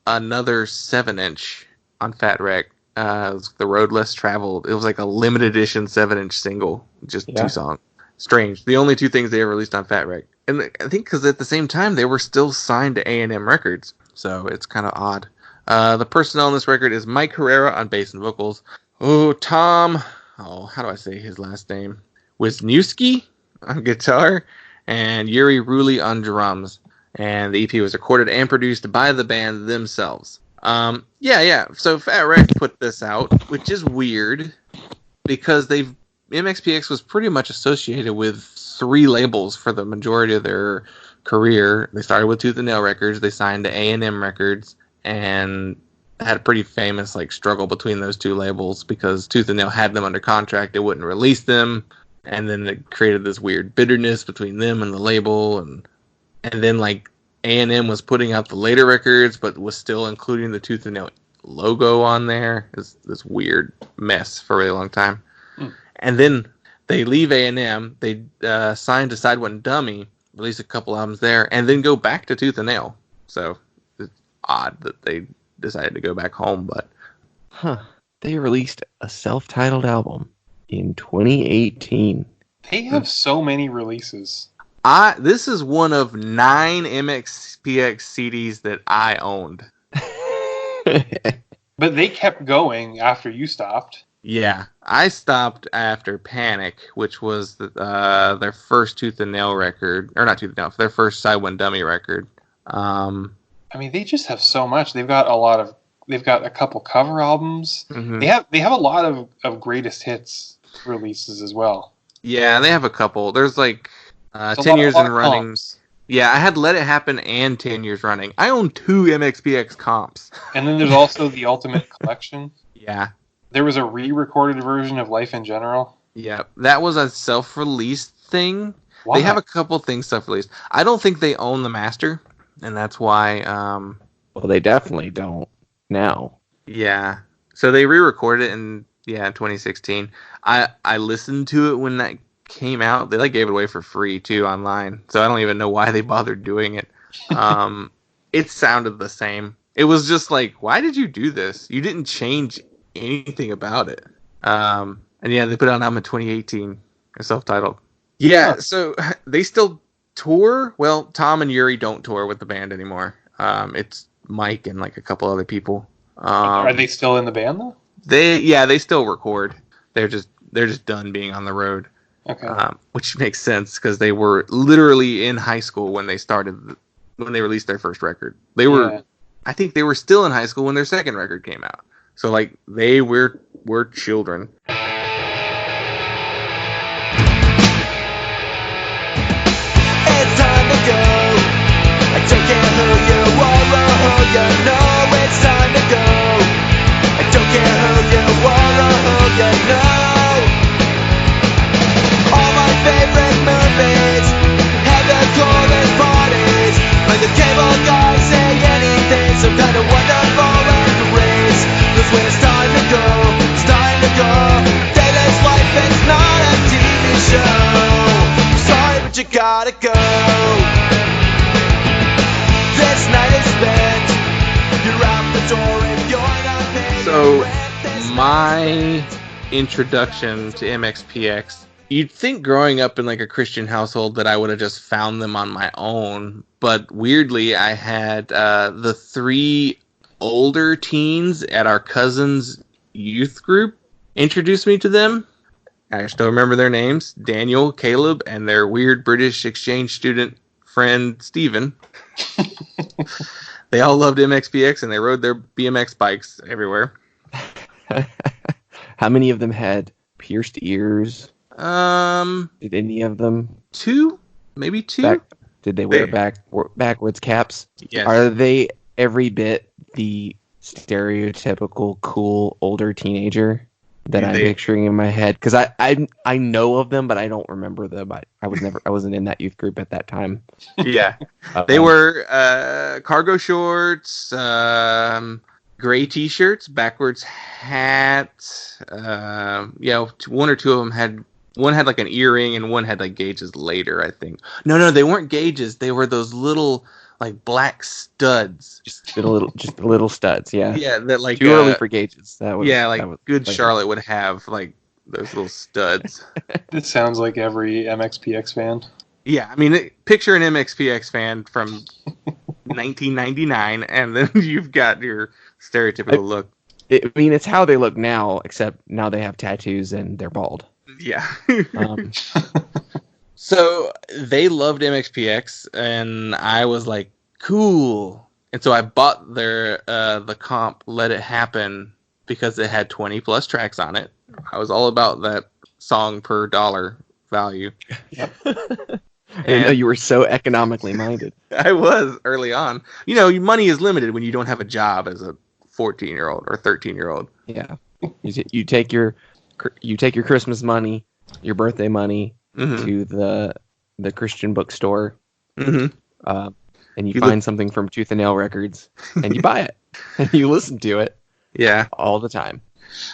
another 7-inch on Fat Wreck. It was The Road Less Traveled. It was like a limited edition 7-inch single, just 2 songs. Strange. The only 2 things they ever released on Fat Wreck. And I think because at the same time they were still signed to A&M Records, so it's kind of odd. The personnel on this record is Mike Herrera on bass and vocals. Tom, how do I say his last name? Wisniewski on guitar, and Yuri Ruli on drums. And the EP was recorded and produced by the band themselves. So Fat Wreck put this out, which is weird because MxPx was pretty much associated with 3 labels for the majority of their career. They started with Tooth and Nail Records, they signed to A&M Records, and had a pretty famous struggle between those 2 labels because Tooth and Nail had them under contract, they wouldn't release them, and then it created this weird bitterness between them and the label, and then A&M was putting out the later records, but was still including the Tooth and Nail logo on there. It's this weird mess for a really long time. And then they leave A&M, they sign to Side One Dummy, release a couple albums there, and then go back to Tooth and Nail. So it's odd that they decided to go back home, but... They released a self-titled album in 2018. They have so many releases. This is one of 9 MxPx CDs that I owned. But they kept going after you stopped. Yeah, I stopped after Panic, which was their first Tooth and Nail record, or not Tooth and Nail, their first Side One Dummy record. I mean, they just have so much. They've got a couple cover albums. Mm-hmm. They have a lot of greatest hits releases as well. Yeah, they have a couple. There's 10 years in running. Yeah, I had Let It Happen and 10 Years Running. I own 2 MxPx comps. And then there's also the Ultimate Collection. Yeah. There was a re-recorded version of Life in General. Yeah, that was a self-released thing. Why? They have a couple things self-released. I don't think they own the master, and that's why... Well, they definitely don't now. Yeah. So they re-recorded it in 2016. I listened to it when that came out. They gave it away for free too online. So I don't even know why they bothered doing it. It sounded the same. It was just why did you do this? You didn't change anything about it. And yeah, they put out an album in 2018, self-titled. Yeah, so they still tour. Well, Tom and Yuri don't tour with the band anymore. It's Mike and a couple other people. Are they still in the band though? They still record. They're just done being on the road. Okay. Which makes sense because they were literally in high school when they released their first record. They were, I think they were still in high school when their second record came out. So they were children. It's time to go. I don't care who you are or who you know. It's time to go. I don't care who you are or who you know. Day-to-day life, it's not a TV show. Sorry, but you gotta go. This night is spent. You're out the door if you're not paying So, rent. This my introduction to MxPx, you'd think growing up in like a Christian household that I would have just found them on my own, but weirdly I had the 3 older teens at our cousin's youth group introduced me to them. I still remember their names, Daniel, Caleb, and their weird British exchange student friend Steven. They all loved MxPx and they rode their BMX bikes everywhere. How many of them had pierced ears? Did any of them? 2? Maybe 2? Did they wear backwards caps? Yes. Are they every bit the stereotypical cool older teenager that I'm picturing in my head? Because I know of them, but I don't remember them. I wasn't in that youth group at that time. Yeah. They were cargo shorts, gray t-shirts, backwards hats. One or two of them had like an earring and one had like gauges later, I think. No, they weren't gauges. They were those little like black studs. Just little studs, yeah. Yeah, that like too early for gauges. Good Charlotte would have like those little studs. This sounds like every MxPx fan. Yeah, I mean, picture an MxPx fan from 1999, and then you've got your stereotypical look. I mean, it's how they look now, except now they have tattoos and they're bald. Yeah. So they loved MxPx, and I was like, cool. And so I bought their the comp Let It Happen because it had 20 plus tracks on it. I was all about that song per dollar value. Yep. I know you were so economically minded. I was early on. You know, money is limited when you don't have a job as a 14-year-old or 13-year-old. Yeah. You take your Christmas money, your birthday money to the Christian bookstore, and you find something from Tooth and Nail Records, and you buy it, and you listen to it. Yeah, all the time.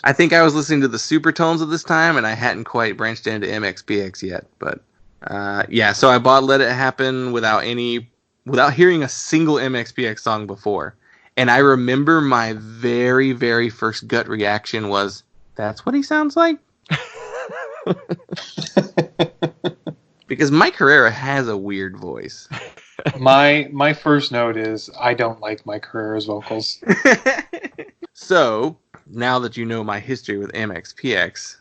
I think I was listening to the Supertones at this time, and I hadn't quite branched into MxPx yet. But so I bought Let It Happen without hearing a single MxPx song before. And I remember my very, very first gut reaction was, that's what he sounds like? Because Mike Herrera has a weird voice. My first note is, I don't like Mike Herrera's vocals. So, now that you know my history with MxPx,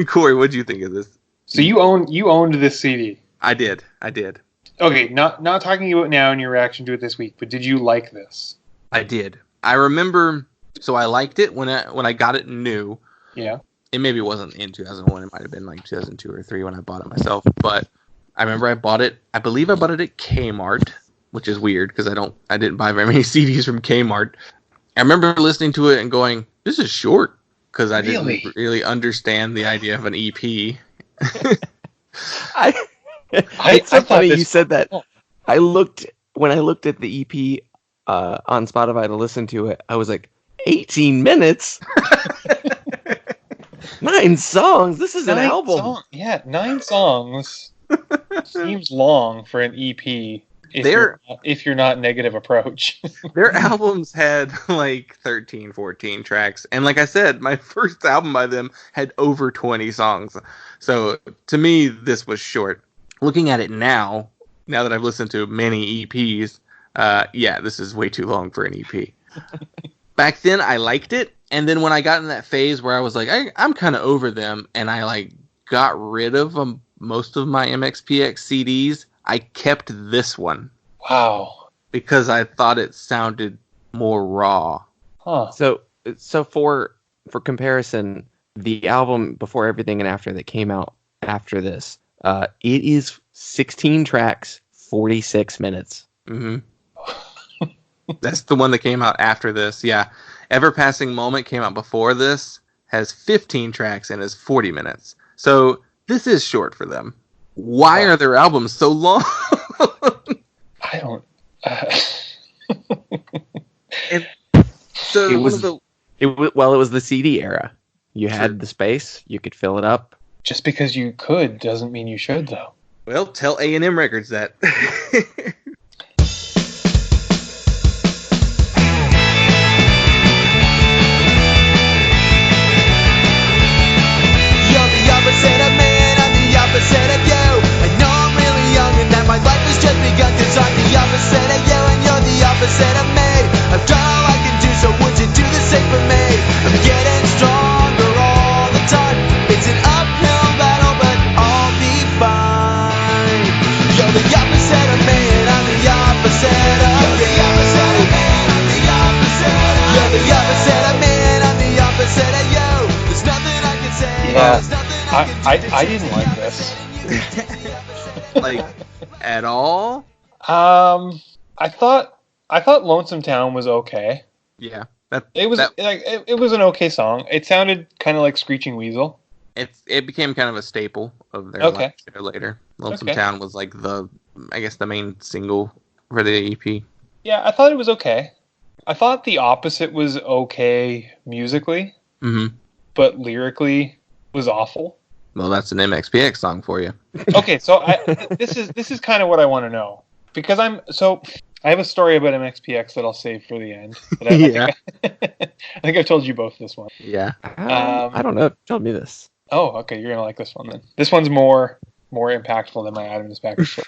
Cory, what did you think of this? So you owned this CD? I did. Okay, not talking about now and your reaction to it this week, but did you like this? I did. I remember, so I liked it when I got it new. Yeah. It maybe wasn't in 2001. It might have been like 2002 or 2003 when I bought it myself. But I remember I bought it. I believe I bought it at Kmart, which is weird because I didn't buy very many CDs from Kmart. I remember listening to it and going, "This is short," because I didn't really understand the idea of an EP. It's so funny you said that. When I looked at the EP on Spotify to listen to it, I was like, 18 minutes? 9 songs? This is an album. 9 songs seems long for an EP if you're not Negative Approach. Their albums had like 13, 14 tracks. And like I said, my first album by them had over 20 songs. So to me, this was short. Looking at it now that I've listened to many EPs, this is way too long for an EP. Back then, I liked it, and then when I got in that phase where I was like, I'm kind of over them, and I like got rid of most of my MxPx CDs, I kept this one. Wow. Because I thought it sounded more raw. Huh. So for comparison, the album Before Everything and After that came out after this, it is 16 tracks, 46 minutes. Mm-hmm. That's the one that came out after this. Yeah. Ever Passing Moment came out before this, has 15 tracks and is 40 minutes. So this is short for them. Why are their albums so long? I don't. It was the CD era. You had the space. You could fill it up. Just because you could doesn't mean you should, though. Well, tell A&M Records that. You're the opposite of me and I'm the opposite of you. I know I'm really young and that my life has just begun, 'cause I'm the opposite of you and you're the opposite of me. I've done all I can do, so would you do the same for me? I'm getting stronger all the time. It's an uphill battle, but I'll be fine. You're the opposite of me and I'm the opposite of you. You're the opposite of me and I'm the opposite of you. You're the opposite of me and I'm the opposite of you. There's nothing I can say. Yeah. There's nothing I can do. I didn't like this. Like, at all? I thought Lonesome Town was okay. Yeah. It was it was an okay song. It sounded kind of like Screeching Weasel. It became kind of a staple of their Okay. live show later. Lonesome Okay. Town was like the main single for the EP. Yeah, I thought it was okay. I thought the opposite was okay musically, Mm-hmm. but lyrically was awful. Well, that's an MxPx song for you. Okay, so this is kind of what I want to know, because I have a story about MxPx that I'll save for the end. But I think I've told you both this one. Yeah. I don't know. Tell me this. Oh, okay, you're gonna like this one then. This one's more impactful than my Adams package story.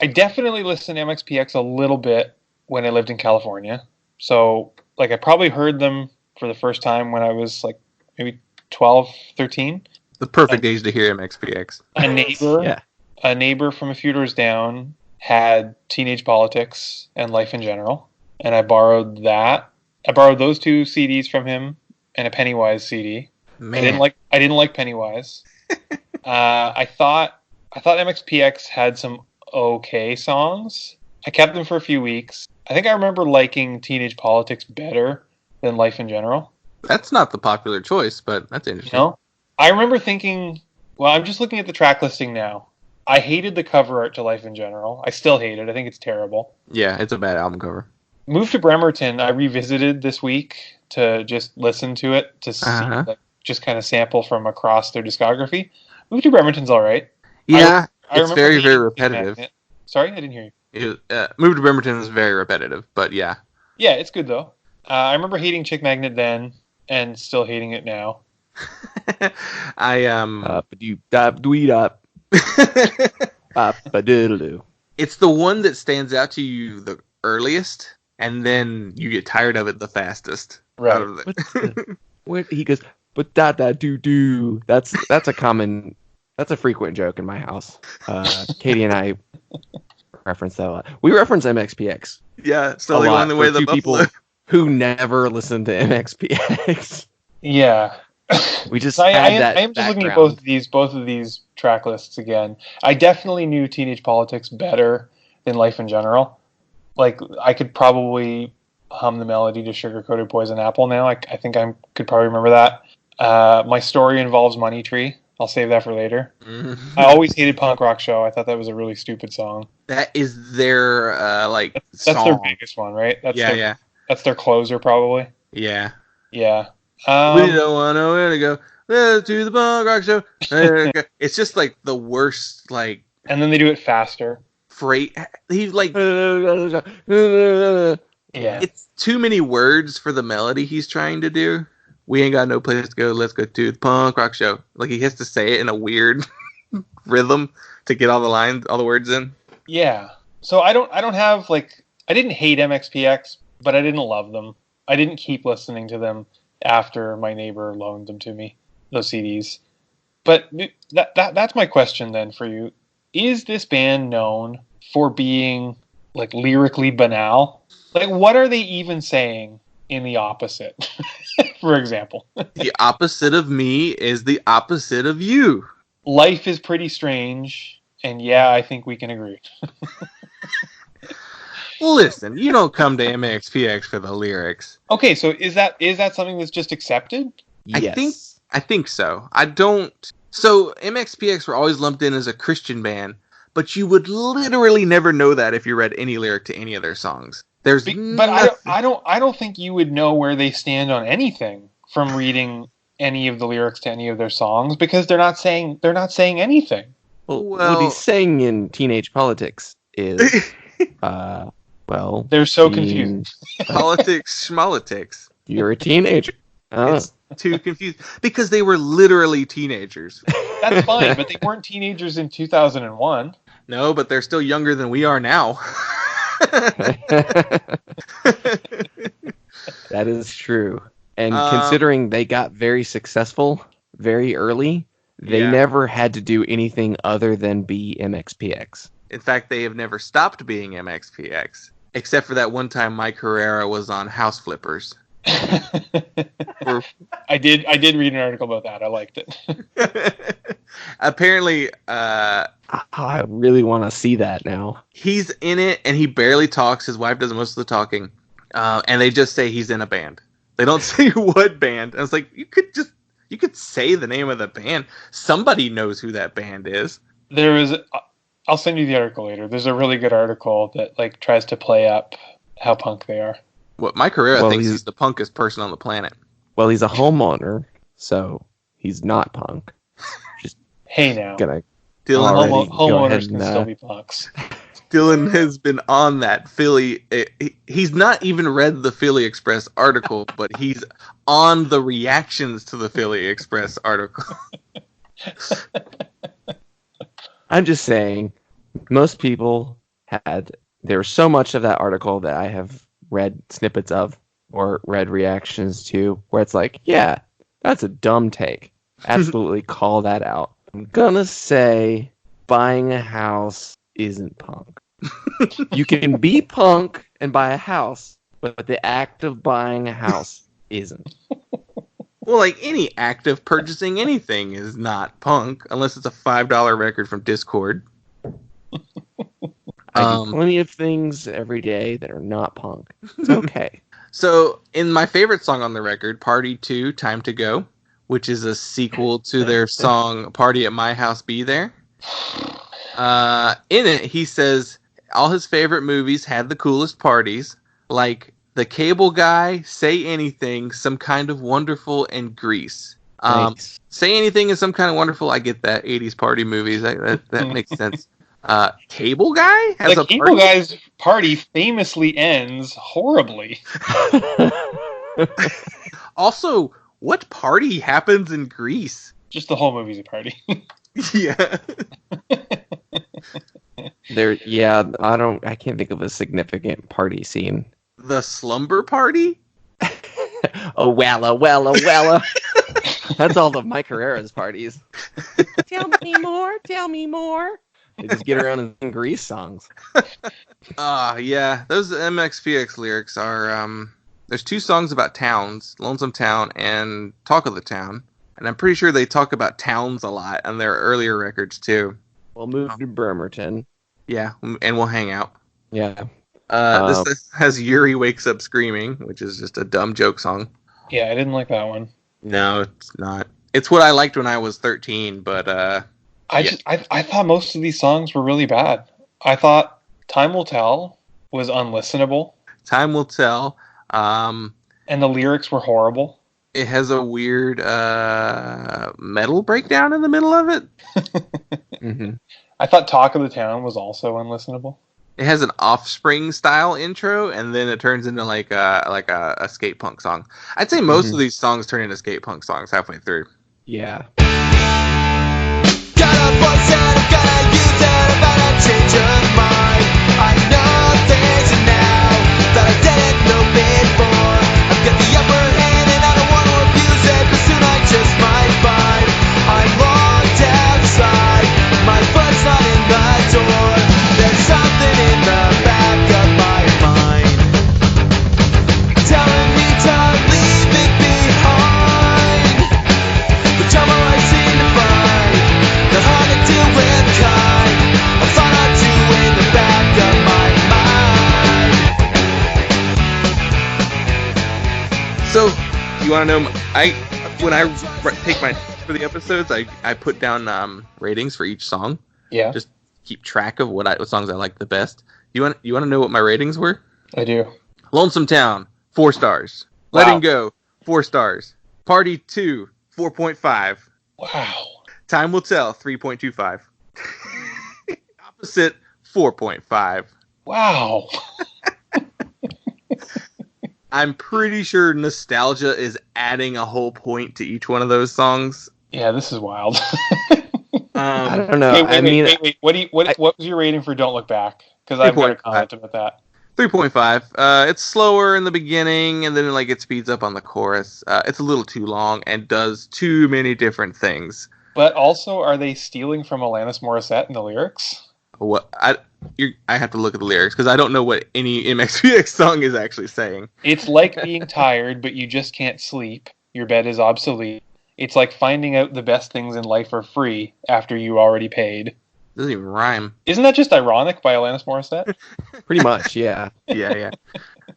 I definitely listened to MxPx a little bit when I lived in California. So, like, I probably heard them for the first time when I was like maybe 12, 13. The perfect age to hear MxPx. A neighbor, Yeah. a neighbor from a few doors down had Teenage Politics and Life in General, and I borrowed that. I borrowed those two CDs from him and a Pennywise CD. Man. I didn't like Pennywise. I thought MxPx had some okay songs. I kept them for a few weeks. I think I remember liking Teenage Politics better than Life in General. That's not the popular choice, but that's interesting. No, I remember thinking. Well, I'm just looking at the track listing now. I hated the cover art to Life in General. I still hate it. I think it's terrible. Yeah, it's a bad album cover. Move to Bremerton, I revisited this week to just listen to it, to see, like, just kind of sample from across their discography. Move to Bremerton's all right. Yeah, I it's remember very, hating very Chick repetitive. Magnet. Sorry, I didn't hear you. Move to Bremerton is very repetitive, but yeah. Yeah, it's good though. I remember hating Chick Magnet then, and still hating it now. It's the one that stands out to you the earliest, and then you get tired of it the fastest. Right. Out of it. What he goes, but do. That's a frequent joke in my house. Katie and I reference that a lot. We reference MxPx. Yeah, so a they lot went the way for of the two buffalo. people who never listen to MxPx. Yeah. We just So I had that am just looking at background. both of these track lists again. I definitely knew Teenage Politics better than Life in General. Like, I could probably hum the melody to Sugar Coated Poison Apple now. I think I could probably remember that. My story involves Money Tree. I'll save that for later. Mhm. I always hated Punk Rock Show. I thought that was a really stupid song. That is their That's song. their biggest one, right? Yeah. That's their closer, probably. Yeah. Yeah. We don't want nowhere to go. Let's do the punk rock show. It's just like the worst, like, And then they do it faster. freight. He's like, Yeah. it's too many words for the melody he's trying to do. We ain't got no place to go. Let's go to the punk rock show. Like, he has to say it in a weird rhythm to get all the words in. Yeah. So I don't have, like, I didn't hate MxPx, but I didn't love them. I didn't keep listening to them after my neighbor loaned them to me, those CDs. But that's my question then for you. Is this band known for being, like, lyrically banal? Like, what are they even saying in the opposite, for example? The opposite of me is the opposite of you. Life is pretty strange, and yeah, I think we can agree. Listen, you don't come to MxPx for the lyrics. Okay, so is that something that's just accepted? Yes. I think so. I don't. So MxPx were always lumped in as a Christian band, but you would literally never know that if you read any lyric to any of their songs. There's But nothing. I don't think you would know where they stand on anything from reading any of the lyrics to any of their songs because they're not saying anything. Well, what he's saying in Teenage Politics is, well, they're so confused. Politics, schmolitics. You're a teenager. It's too confused because they were literally teenagers. That's fine, but they weren't teenagers in 2001. No, but they're still younger than we are now. That is true. And considering they got very successful very early, they never had to do anything other than be MxPx. In fact, they have never stopped being MxPx, except for that one time Mike Herrera was on House Flippers. I did read an article about that. I liked it. Apparently, I really want to see that now. He's in it, and he barely talks. His wife does most of the talking, and they just say he's in a band. They don't say what band. And it's like, you could say the name of the band. Somebody knows who that band is. I'll send you the article later. There's a really good article that like tries to play up how punk they are. What Mike Herrera thinks he's the punkest person on the planet. Well, he's a homeowner, so he's not punk. Just hey now, Dylan, homeowners can still be punks. Dylan has been on that Philly. He's not even read the Philly Express article, but he's on the reactions to the Philly Express article. I'm just saying, most people there was so much of that article that I have read snippets of or read reactions to where it's like, yeah, that's a dumb take. Absolutely call that out. I'm gonna say buying a house isn't punk. You can be punk and buy a house, but the act of buying a house isn't. Well, like any act of purchasing anything is not punk, unless it's a $5 record from Discord. I do plenty of things every day that are not punk. It's okay. So, in my favorite song on the record, Party 2, Time to Go, which is a sequel to their song Party at My House, Be There. In it, he says all his favorite movies had the coolest parties, like The Cable Guy, Say Anything, Some Kind of Wonderful, and Grease. Nice. Say Anything is Some Kind of Wonderful. I get that. 80s party movies. That makes sense. Cable Guy has a Cable Guy's party famously ends horribly. Also, what party happens in Greece? Just the whole movie's a party. Yeah. I can't think of a significant party scene. The slumber party? Oh, wella. That's all of Mike Herrera's parties. Tell me more. They just get around in Grease songs. Yeah. Those MxPx lyrics are, there's two songs about towns, Lonesome Town and Talk of the Town. And I'm pretty sure they talk about towns a lot on their earlier records, too. We'll move to Bremerton. Yeah, and we'll hang out. Yeah. This has Yuri Wakes Up Screaming, which is just a dumb joke song. Yeah, I didn't like that one. No, it's not. It's what I liked when I was 13, but... I thought most of these songs were really bad. I thought Time Will Tell was unlistenable. Time Will Tell. And the lyrics were horrible. It has a weird metal breakdown in the middle of it. Mm-hmm. I thought Talk of the Town was also unlistenable. It has an Offspring style intro, and then it turns into like a skate punk song. I'd say most of these songs turn into skate punk songs halfway through. Yeah. Got a voice and I'm gonna use it about a change of mind. I know things now that I didn't know before. I've got the upper hand and I don't want to abuse it, but soon I just might find I'm locked outside. My foot's not in the door. There's something in the back of my mind telling me to leave it behind. But I'm always seem to find the hard to do with kind. I thought I'd do in the back of my mind. So, you want to know? When I take my for the episodes, I put down ratings for each song. Yeah. Just keep track of what songs I like the best. You want to know what my ratings were? I do. Lonesome Town, 4 stars. Wow. Letting Go, 4 stars. Party 2, 4.5. Wow. Time Will Tell, 3.25. Opposite, 4.5. Wow. I'm pretty sure nostalgia is adding a whole point to each one of those songs. Yeah, this is wild. I don't know. Wait. What was your rating for Don't Look Back? Because I've got a 3.5. comment about that. 3.5. It's slower in the beginning, and then like it speeds up on the chorus. It's a little too long and does too many different things. But also, are they stealing from Alanis Morissette in the lyrics? What I have to look at the lyrics because I don't know what any MxPx song is actually saying. It's like being tired, but you just can't sleep. Your bed is obsolete. It's like finding out the best things in life are free after you already paid. Doesn't even rhyme. Isn't that just ironic by Alanis Morissette? Pretty much, yeah. Yeah.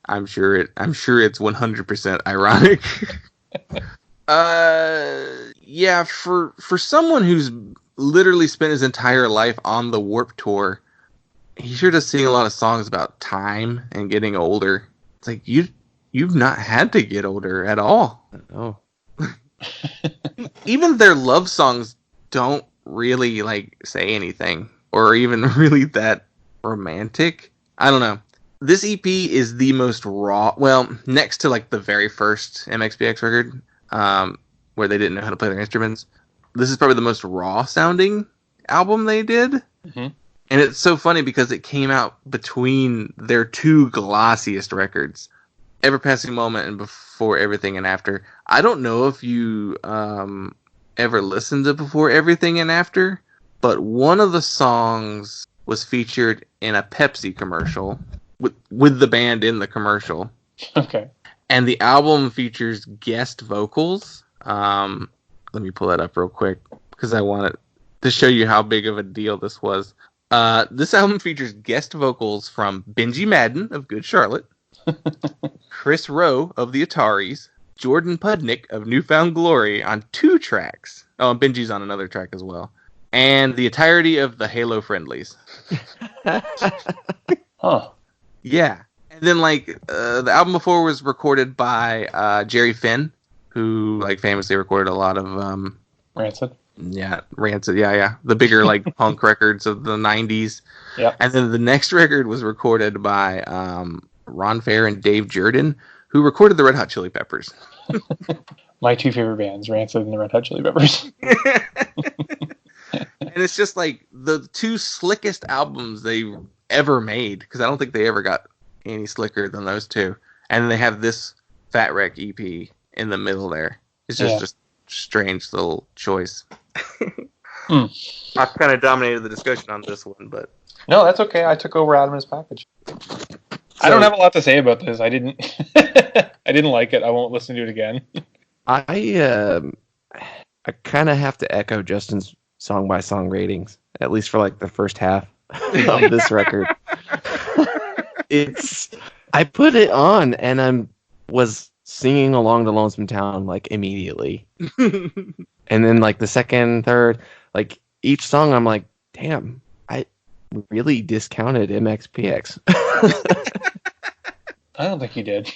I'm sure it's 100% ironic. Yeah, for someone who's literally spent his entire life on the Warped Tour, he sure does sing a lot of songs about time and getting older. It's like you've not had to get older at all. Oh. Even their love songs don't really like say anything or even really that romantic. I don't know. This EP is the most raw. Well, next to like the very first MxPx record, where they didn't know how to play their instruments. This is probably the most raw sounding album they did. Mm-hmm. And it's so funny because it came out between their two glossiest records, Ever Passing Moment and Before Everything and After. I don't know if you ever listened to Before Everything and After, but one of the songs was featured in a Pepsi commercial with the band in the commercial. Okay. And the album features guest vocals. Let me pull that up real quick because I want it to show you how big of a deal this was. This album features guest vocals from Benji Madden of Good Charlotte, Chris Rowe of the Ataris, Jordan Pudnick of Newfound Glory on 2 tracks. Oh, and Benji's on another track as well. And the entirety of the Halo Friendlies. Huh. Yeah. And then, like, the album before was recorded by Jerry Finn, who, like, famously recorded a lot of... Rancid. Yeah, Rancid, yeah. The bigger, like, punk records of the 90s. Yeah. And then the next record was recorded by Ron Fair and Dave Jordan, who recorded the Red Hot Chili Peppers. My 2 favorite bands, Rancid and the Red Hot Chili Peppers. And it's just, like, the 2 slickest albums they ever made, because I don't think they ever got any slicker than those 2. And then they have this Fat Wreck EP in the middle there. It's just a strange little choice. I've kind of dominated the discussion on this one, but... No, that's okay. I took over Adam's package. I don't have a lot to say about this. I didn't I didn't like it. I won't listen to it again. I kind of have to echo Justin's song-by-song ratings, at least for like the first half of this record. I put it on and I was singing along to Lonesome Town like immediately. And then like the second, third, like each song I'm like, damn, I really discounted MxPx. I don't think you did.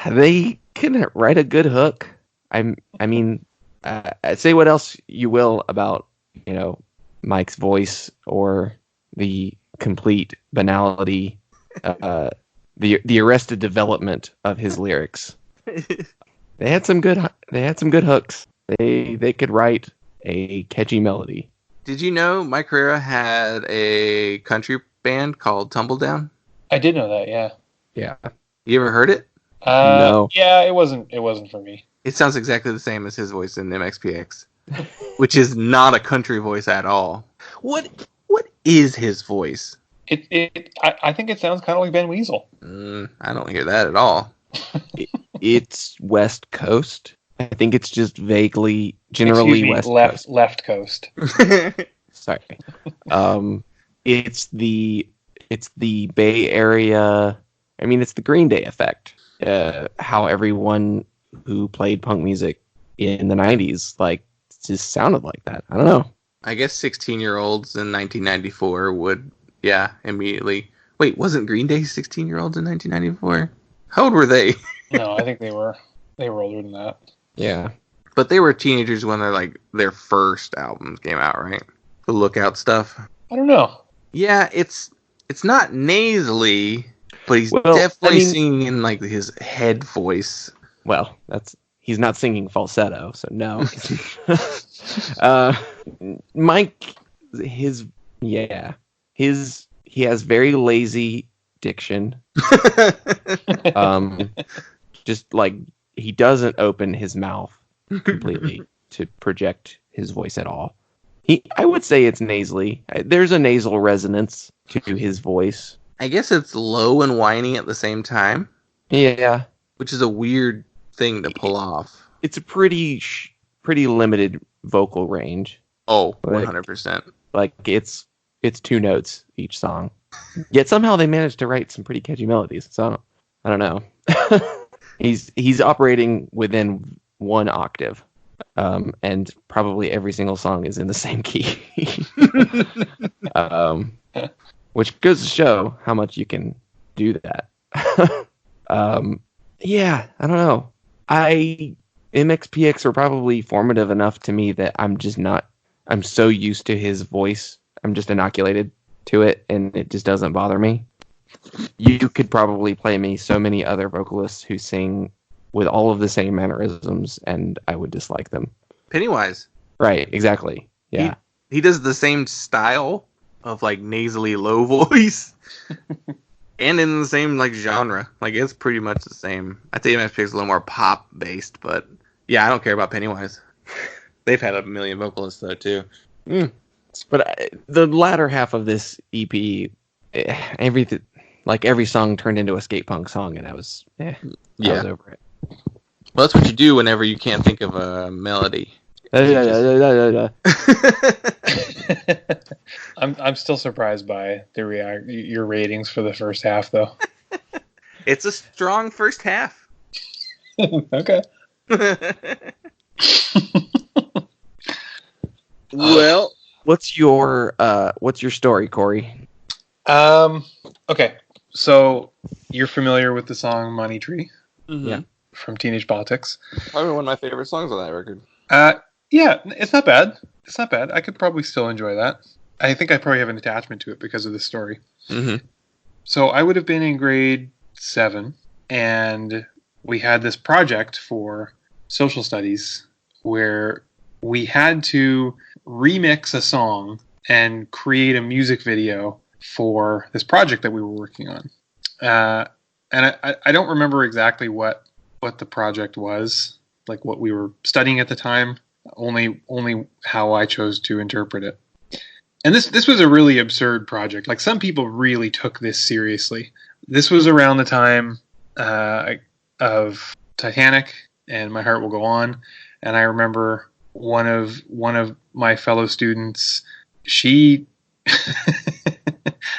They can write a good hook. I mean, say what else you will about, Mike's voice or the complete banality, the arrested development of his lyrics. They had some good hooks. They could write a catchy melody. Did you know Mike Herrera had a country band called Tumbledown? I did know that, yeah. Yeah. You ever heard it? No. Yeah, it wasn't for me. It sounds exactly the same as his voice in MxPx, which is not a country voice at all. What is his voice? I think it sounds kind of like Ben Weasel. I don't hear that at all. It's West Coast. I think it's just vaguely, generally West Coast. Left Coast. Sorry. It's the Bay Area. I mean, it's the Green Day effect. How everyone who played punk music in the 90s just sounded like that. I don't know. I guess 16-year-olds in 1994 would, immediately. Wait, wasn't Green Day 16-year-olds in 1994? How old were they? No, I think they were older than that. Yeah. But they were teenagers when their first albums came out, right? The Lookout stuff. I don't know. Yeah, it's not nasally, but he's Well, definitely I mean- singing in like his head voice. Well, he's not singing falsetto, so no. Mike, he has very lazy diction. Just like he doesn't open his mouth completely to project his voice at all. I would say it's nasally. There's a nasal resonance to his voice. I guess it's low and whiny at the same time, Yeah, which is a weird thing to pull off. it's a pretty limited vocal range. Oh, Like- 100%. Like it's 2 notes each song. Yet somehow they managed to write some pretty catchy melodies. So I don't know. He's operating within 1 octave. And probably every single song is in the same key. Which goes to show how much you can do that. Yeah, I don't know. MxPx were probably formative enough to me that I'm so used to his voice. I'm just inoculated to it, and it just doesn't bother me. You could probably play me so many other vocalists who sing with all of the same mannerisms, and I would dislike them. Pennywise. Right, exactly. Yeah. He does the same style of like nasally low voice. And in the same like genre. Like it's pretty much the same. I think MxPx is a little more pop based, but yeah, I don't care about Pennywise. They've had a million vocalists though too. But the latter half of this EP, everything, like every song turned into a skate punk song, and I was over it. Well, that's what you do whenever you can't think of a melody. I'm still surprised by your ratings for the first half, though. It's a strong first half. Okay. Well, What's your story, Cory? Okay. So you're familiar with the song "Money Tree" Yeah. from Teenage Politics? probably one of my favorite songs on that record. Yeah, it's not bad. It's not bad. I could probably still enjoy that. I think I probably have an attachment to it because of the story. Mm-hmm. So I would have been in grade 7, and we had this project for social studies where we had to remix a song and create a music video for this project that we were working on. And I don't remember exactly what the project was, like what we were studying at the time, only how I chose to interpret it. And this was a really absurd project. Like some people really took this seriously. This was around the time of Titanic and My Heart Will Go On. And I remember one of my fellow students, she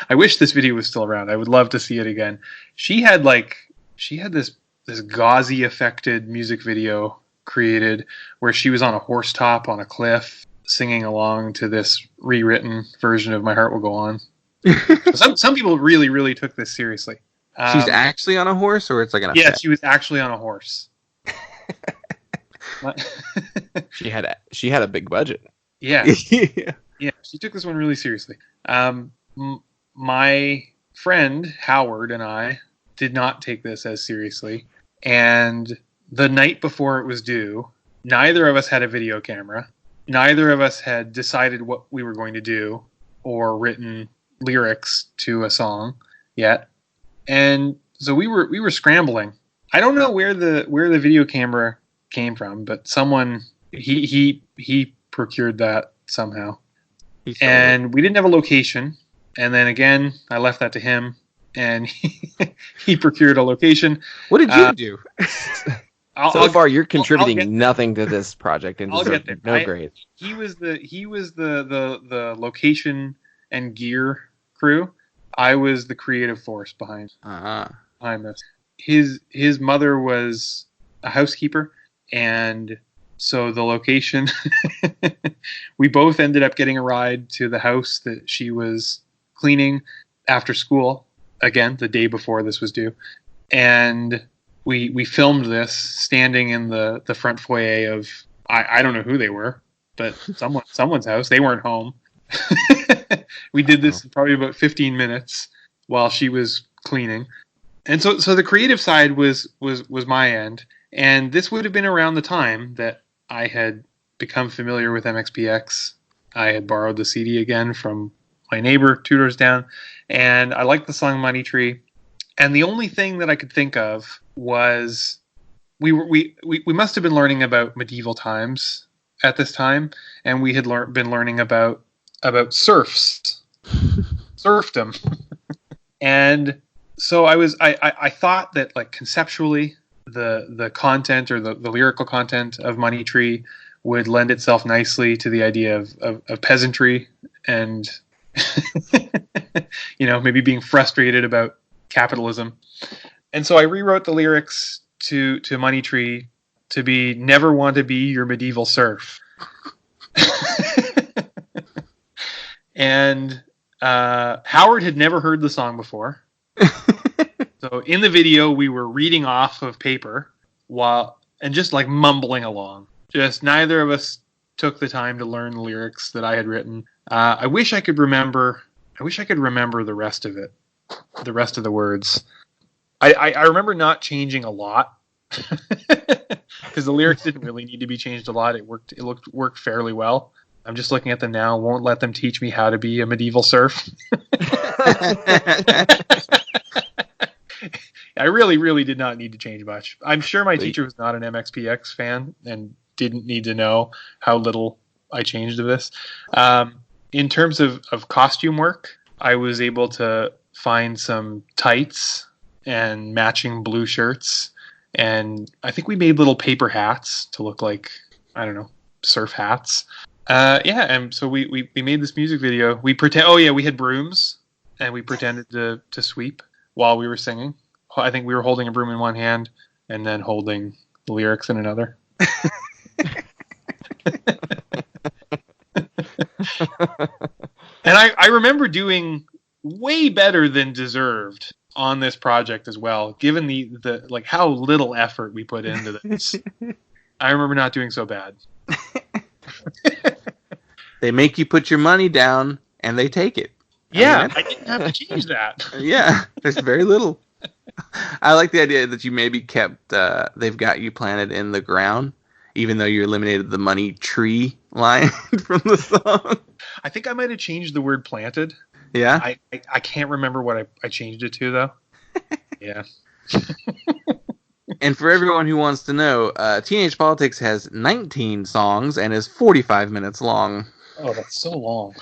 I wish this video was still around. I would love to see it again. She had this gauzy affected music video created where she was on a horse top on a cliff singing along to this rewritten version of My Heart Will Go On. Some people really, really took this seriously. She's actually on a horse, or it's like an effect? Yeah, she was actually on a horse. She had a big budget. Yeah. Yeah. Yeah, she took this one really seriously. My friend Howard and I did not take this as seriously. And the night before it was due, neither of us had a video camera. Neither of us had decided what we were going to do or written lyrics to a song yet. And so we were scrambling. I don't know where the video camera came from, but someone he procured that somehow. And we didn't have a location. And then again, I left that to him, and he procured a location. What did you do? So far, you're contributing nothing to this project, and I'll deserve get there. no grade. He was the location and gear crew. I was the creative force behind this. His mother was a housekeeper, and so the location, we both ended up getting a ride to the house that she was cleaning after school, again, the day before this was due. And we filmed this standing in the front foyer I don't know who they were, but someone's house. They weren't home. We did this in probably about 15 minutes while she was cleaning. And so the creative side was my end. And this would have been around the time that I had become familiar with MxPx. I had borrowed the CD again from my neighbor 2 doors down, and I liked the song Money Tree. And the only thing that I could think of was we must have been learning about medieval times at this time, and we had been learning about serfs, serfdom. And so I thought that, like, conceptually the content or the lyrical content of Money Tree would lend itself nicely to the idea of peasantry and maybe being frustrated about capitalism. And so I rewrote the lyrics to Money Tree to be never want to be your medieval serf. And Howard had never heard the song before. So in the video, we were reading off of paper and just like mumbling along. Just neither of us took the time to learn the lyrics that I had written. I wish I could remember the rest of it, the rest of the words. I remember not changing a lot because the lyrics didn't really need to be changed a lot. It worked fairly well. I'm just looking at them now. Won't let them teach me how to be a medieval serf. I really, really did not need to change much. I'm sure my teacher was not an MxPx fan and didn't need to know how little I changed of this. In terms of costume work, I was able to find some tights and matching blue shirts. And I think we made little paper hats to look like, I don't know, surf hats. And so we made this music video. We had brooms, and we pretended to sweep while we were singing. I think we were holding a broom in one hand and then holding the lyrics in another. And I remember doing way better than deserved on this project as well, given the like how little effort we put into this. I remember not doing so bad. They make you put your money down, and they take it. Yeah, I didn't have to change that. Yeah, there's very little. I like the idea that you maybe kept they've got you planted in the ground, even though you eliminated the Money Tree line from the song. I think I might have changed the word planted. Yeah? I can't remember what I changed it to, though. Yeah. And for everyone who wants to know, Teenage Politics has 19 songs and is 45 minutes long. Oh, that's so long.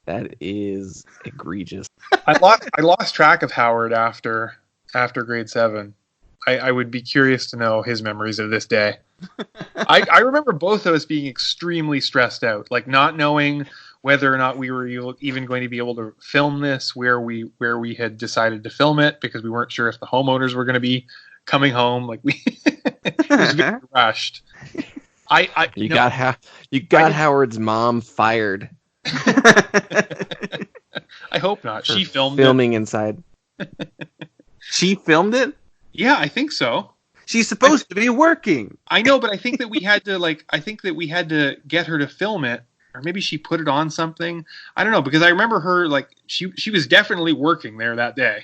That is egregious. I lost track of Howard after grade 7. I would be curious to know his memories of this day. I remember both of us being extremely stressed out, like not knowing whether or not we were even going to be able to film this where we had decided to film it, because we weren't sure if the homeowners were going to be coming home. Like it was very rushed. You got Howard's mom fired. I hope not. She filming inside. She filmed it? Yeah, I think so. She's supposed to be working. I know, but I think that we had to get her to film it, or maybe she put it on something. I don't know, because I remember her, like, she was definitely working there that day.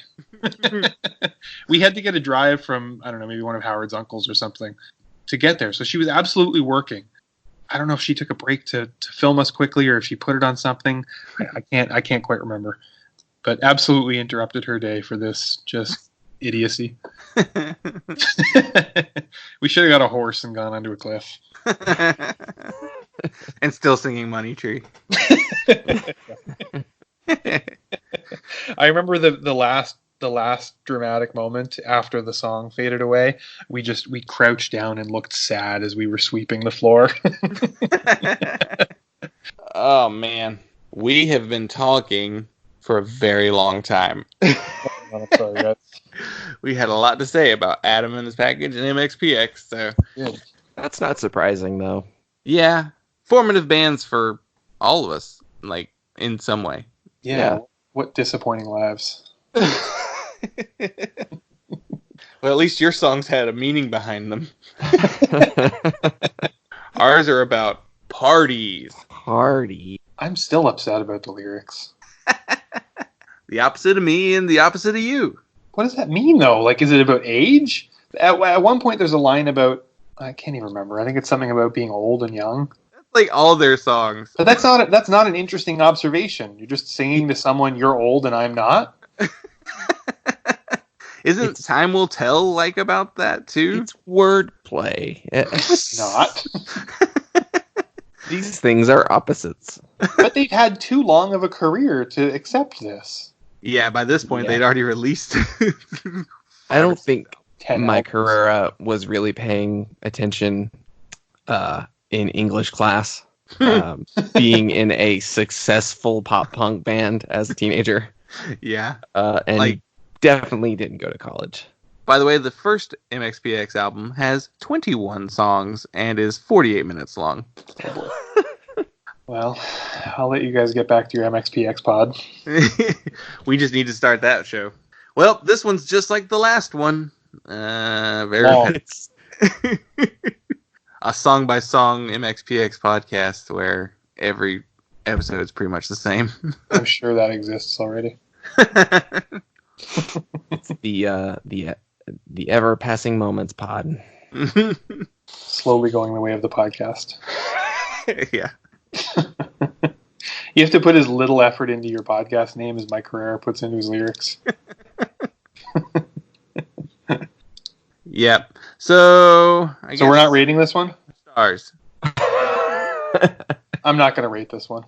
We had to get a drive from, I don't know, maybe one of Howard's uncles or something to get there. So she was absolutely working. I don't know if she took a break to film us quickly or if she put it on something. I can't quite remember. But absolutely interrupted her day for this just idiocy. We should have got a horse and gone onto a cliff. And still singing Money Tree. I remember the last dramatic moment after the song faded away. We crouched down and looked sad as we were sweeping the floor. Oh man, we have been talking for a very long time. I'm sorry, guys. We had a lot to say about Adam and his package and MxPx, so Good. That's not surprising, though. Yeah, formative bands for all of us, like in some way. Yeah. What disappointing lives. Well, at least your songs had a meaning behind them. Ours are about parties. Party. I'm still upset about the lyrics. The opposite of me and the opposite of you. What does that mean, though? Like, is it about age? At one point, there's a line about, I can't even remember. I think it's something about being old and young. That's like all their songs. But that's not an interesting observation. You're just singing to someone, you're old and I'm not. Isn't Time Will Tell like about that too? It's wordplay. It's not. These things are opposites. But they've had too long of a career to accept this. Yeah, by this point they'd already released. I don't think 10 Mike albums. Herrera was really paying attention in English class, being in a successful pop punk band as a teenager. Yeah. And he definitely didn't go to college. By the way, the first MxPx album has 21 songs and is 48 minutes long. Well, I'll let you guys get back to your MxPx pod. We just need to start that show. Well, this one's just like the last one. Very It's a song-by-song MxPx podcast where every episode is pretty much the same. I'm sure that exists already. the ever passing moments pod. Slowly going the way of the podcast. Yeah. You have to put as little effort into your podcast name as Mike Herrera puts into his lyrics. Yep. So, I guess So we're not rating this one? stars. I'm not going to rate this one.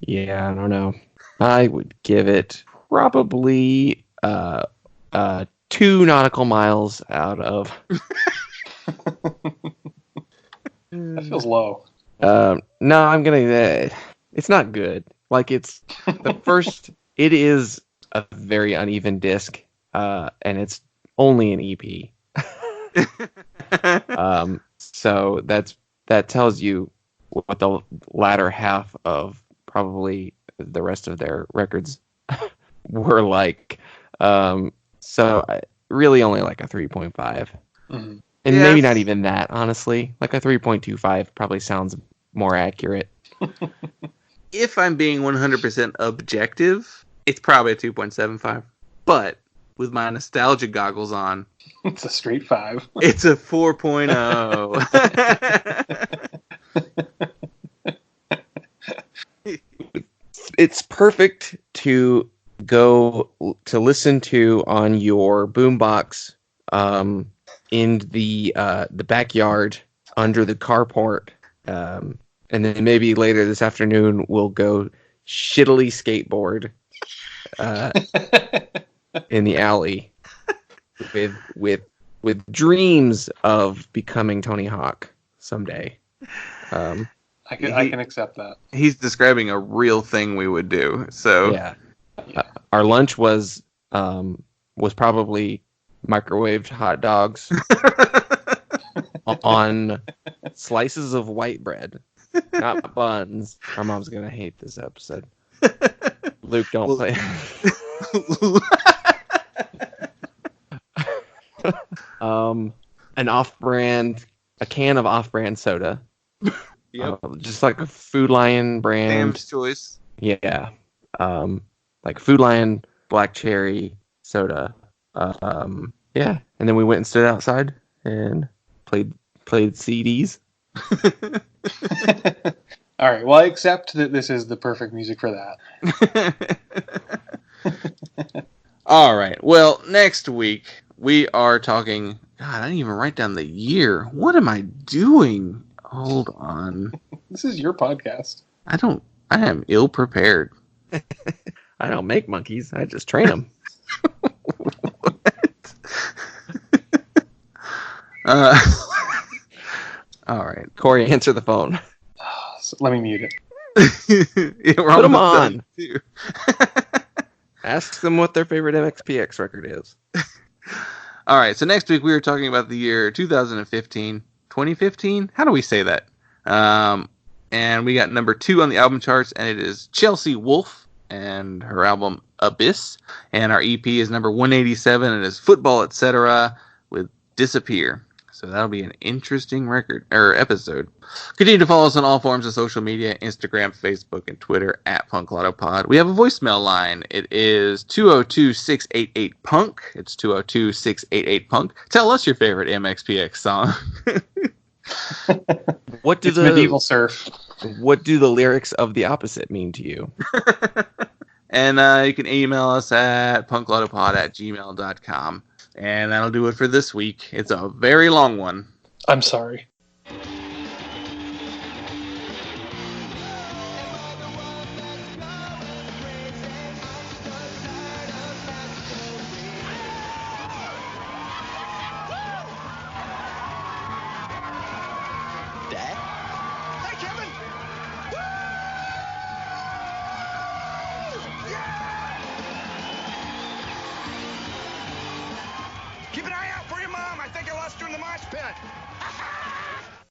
Yeah, I don't know. I would give it probably 2 nautical miles out of. That feels low. No, I'm gonna. It's not good. Like it's the first. It is a very uneven disc, and it's only an EP. So that tells you what the latter half of probably the rest of their records were like. Really only like a 3.5. Mm-hmm. And Yeah. maybe not even that, honestly. Like a 3.25 probably sounds more accurate. If I'm being 100% objective, it's probably a 2.75. But with my nostalgia goggles on, It's a straight 5. it's a 4.0. It's perfect to go to listen to on your boombox in the backyard under the carport. And then maybe later this afternoon we'll go shittily skateboard in the alley with dreams of becoming Tony Hawk someday. I can accept that. He's describing a real thing we would do. So Yeah. Our lunch was probably microwaved hot dogs on slices of white bread, not buns. Our mom's gonna hate this episode. Luke, don't play. A can of off-brand soda. Yep. Just like a Food Lion brand. Sam's choice. Yeah. Like Food Lion black cherry soda. Yeah. And then we went and stood outside and played CDs. All right. Well, I accept that this is the perfect music for that. All right. Well, next week we are talking. God, I didn't even write down the year. What am I doing? Hold on. This is your podcast. I am ill prepared. I don't make monkeys. I just train them. All right. Cory, answer the phone. So let me mute it. Yeah, we're Put 'em almost on. done, too. Ask them what their favorite MxPx record is. All right. So next week we are talking about the year 2015. 2015? How do we say that? And we got number 2 on the album charts, and it is Chelsea Wolfe and her album Abyss. And our EP is number 187, and it is Football, Etc. with Disappear. So that'll be an interesting episode. Continue to follow us on all forms of social media, Instagram, Facebook, and Twitter at PunkLottoPod. We have a voicemail line. It is 202-688-PUNK. It's 202-688-PUNK. Tell us your favorite MxPx song. What do Medieval Surf. What do the lyrics of The Opposite mean to you? And you can email us at punklotopod@gmail.com. And that'll do it for this week. It's a very long one. I'm sorry. That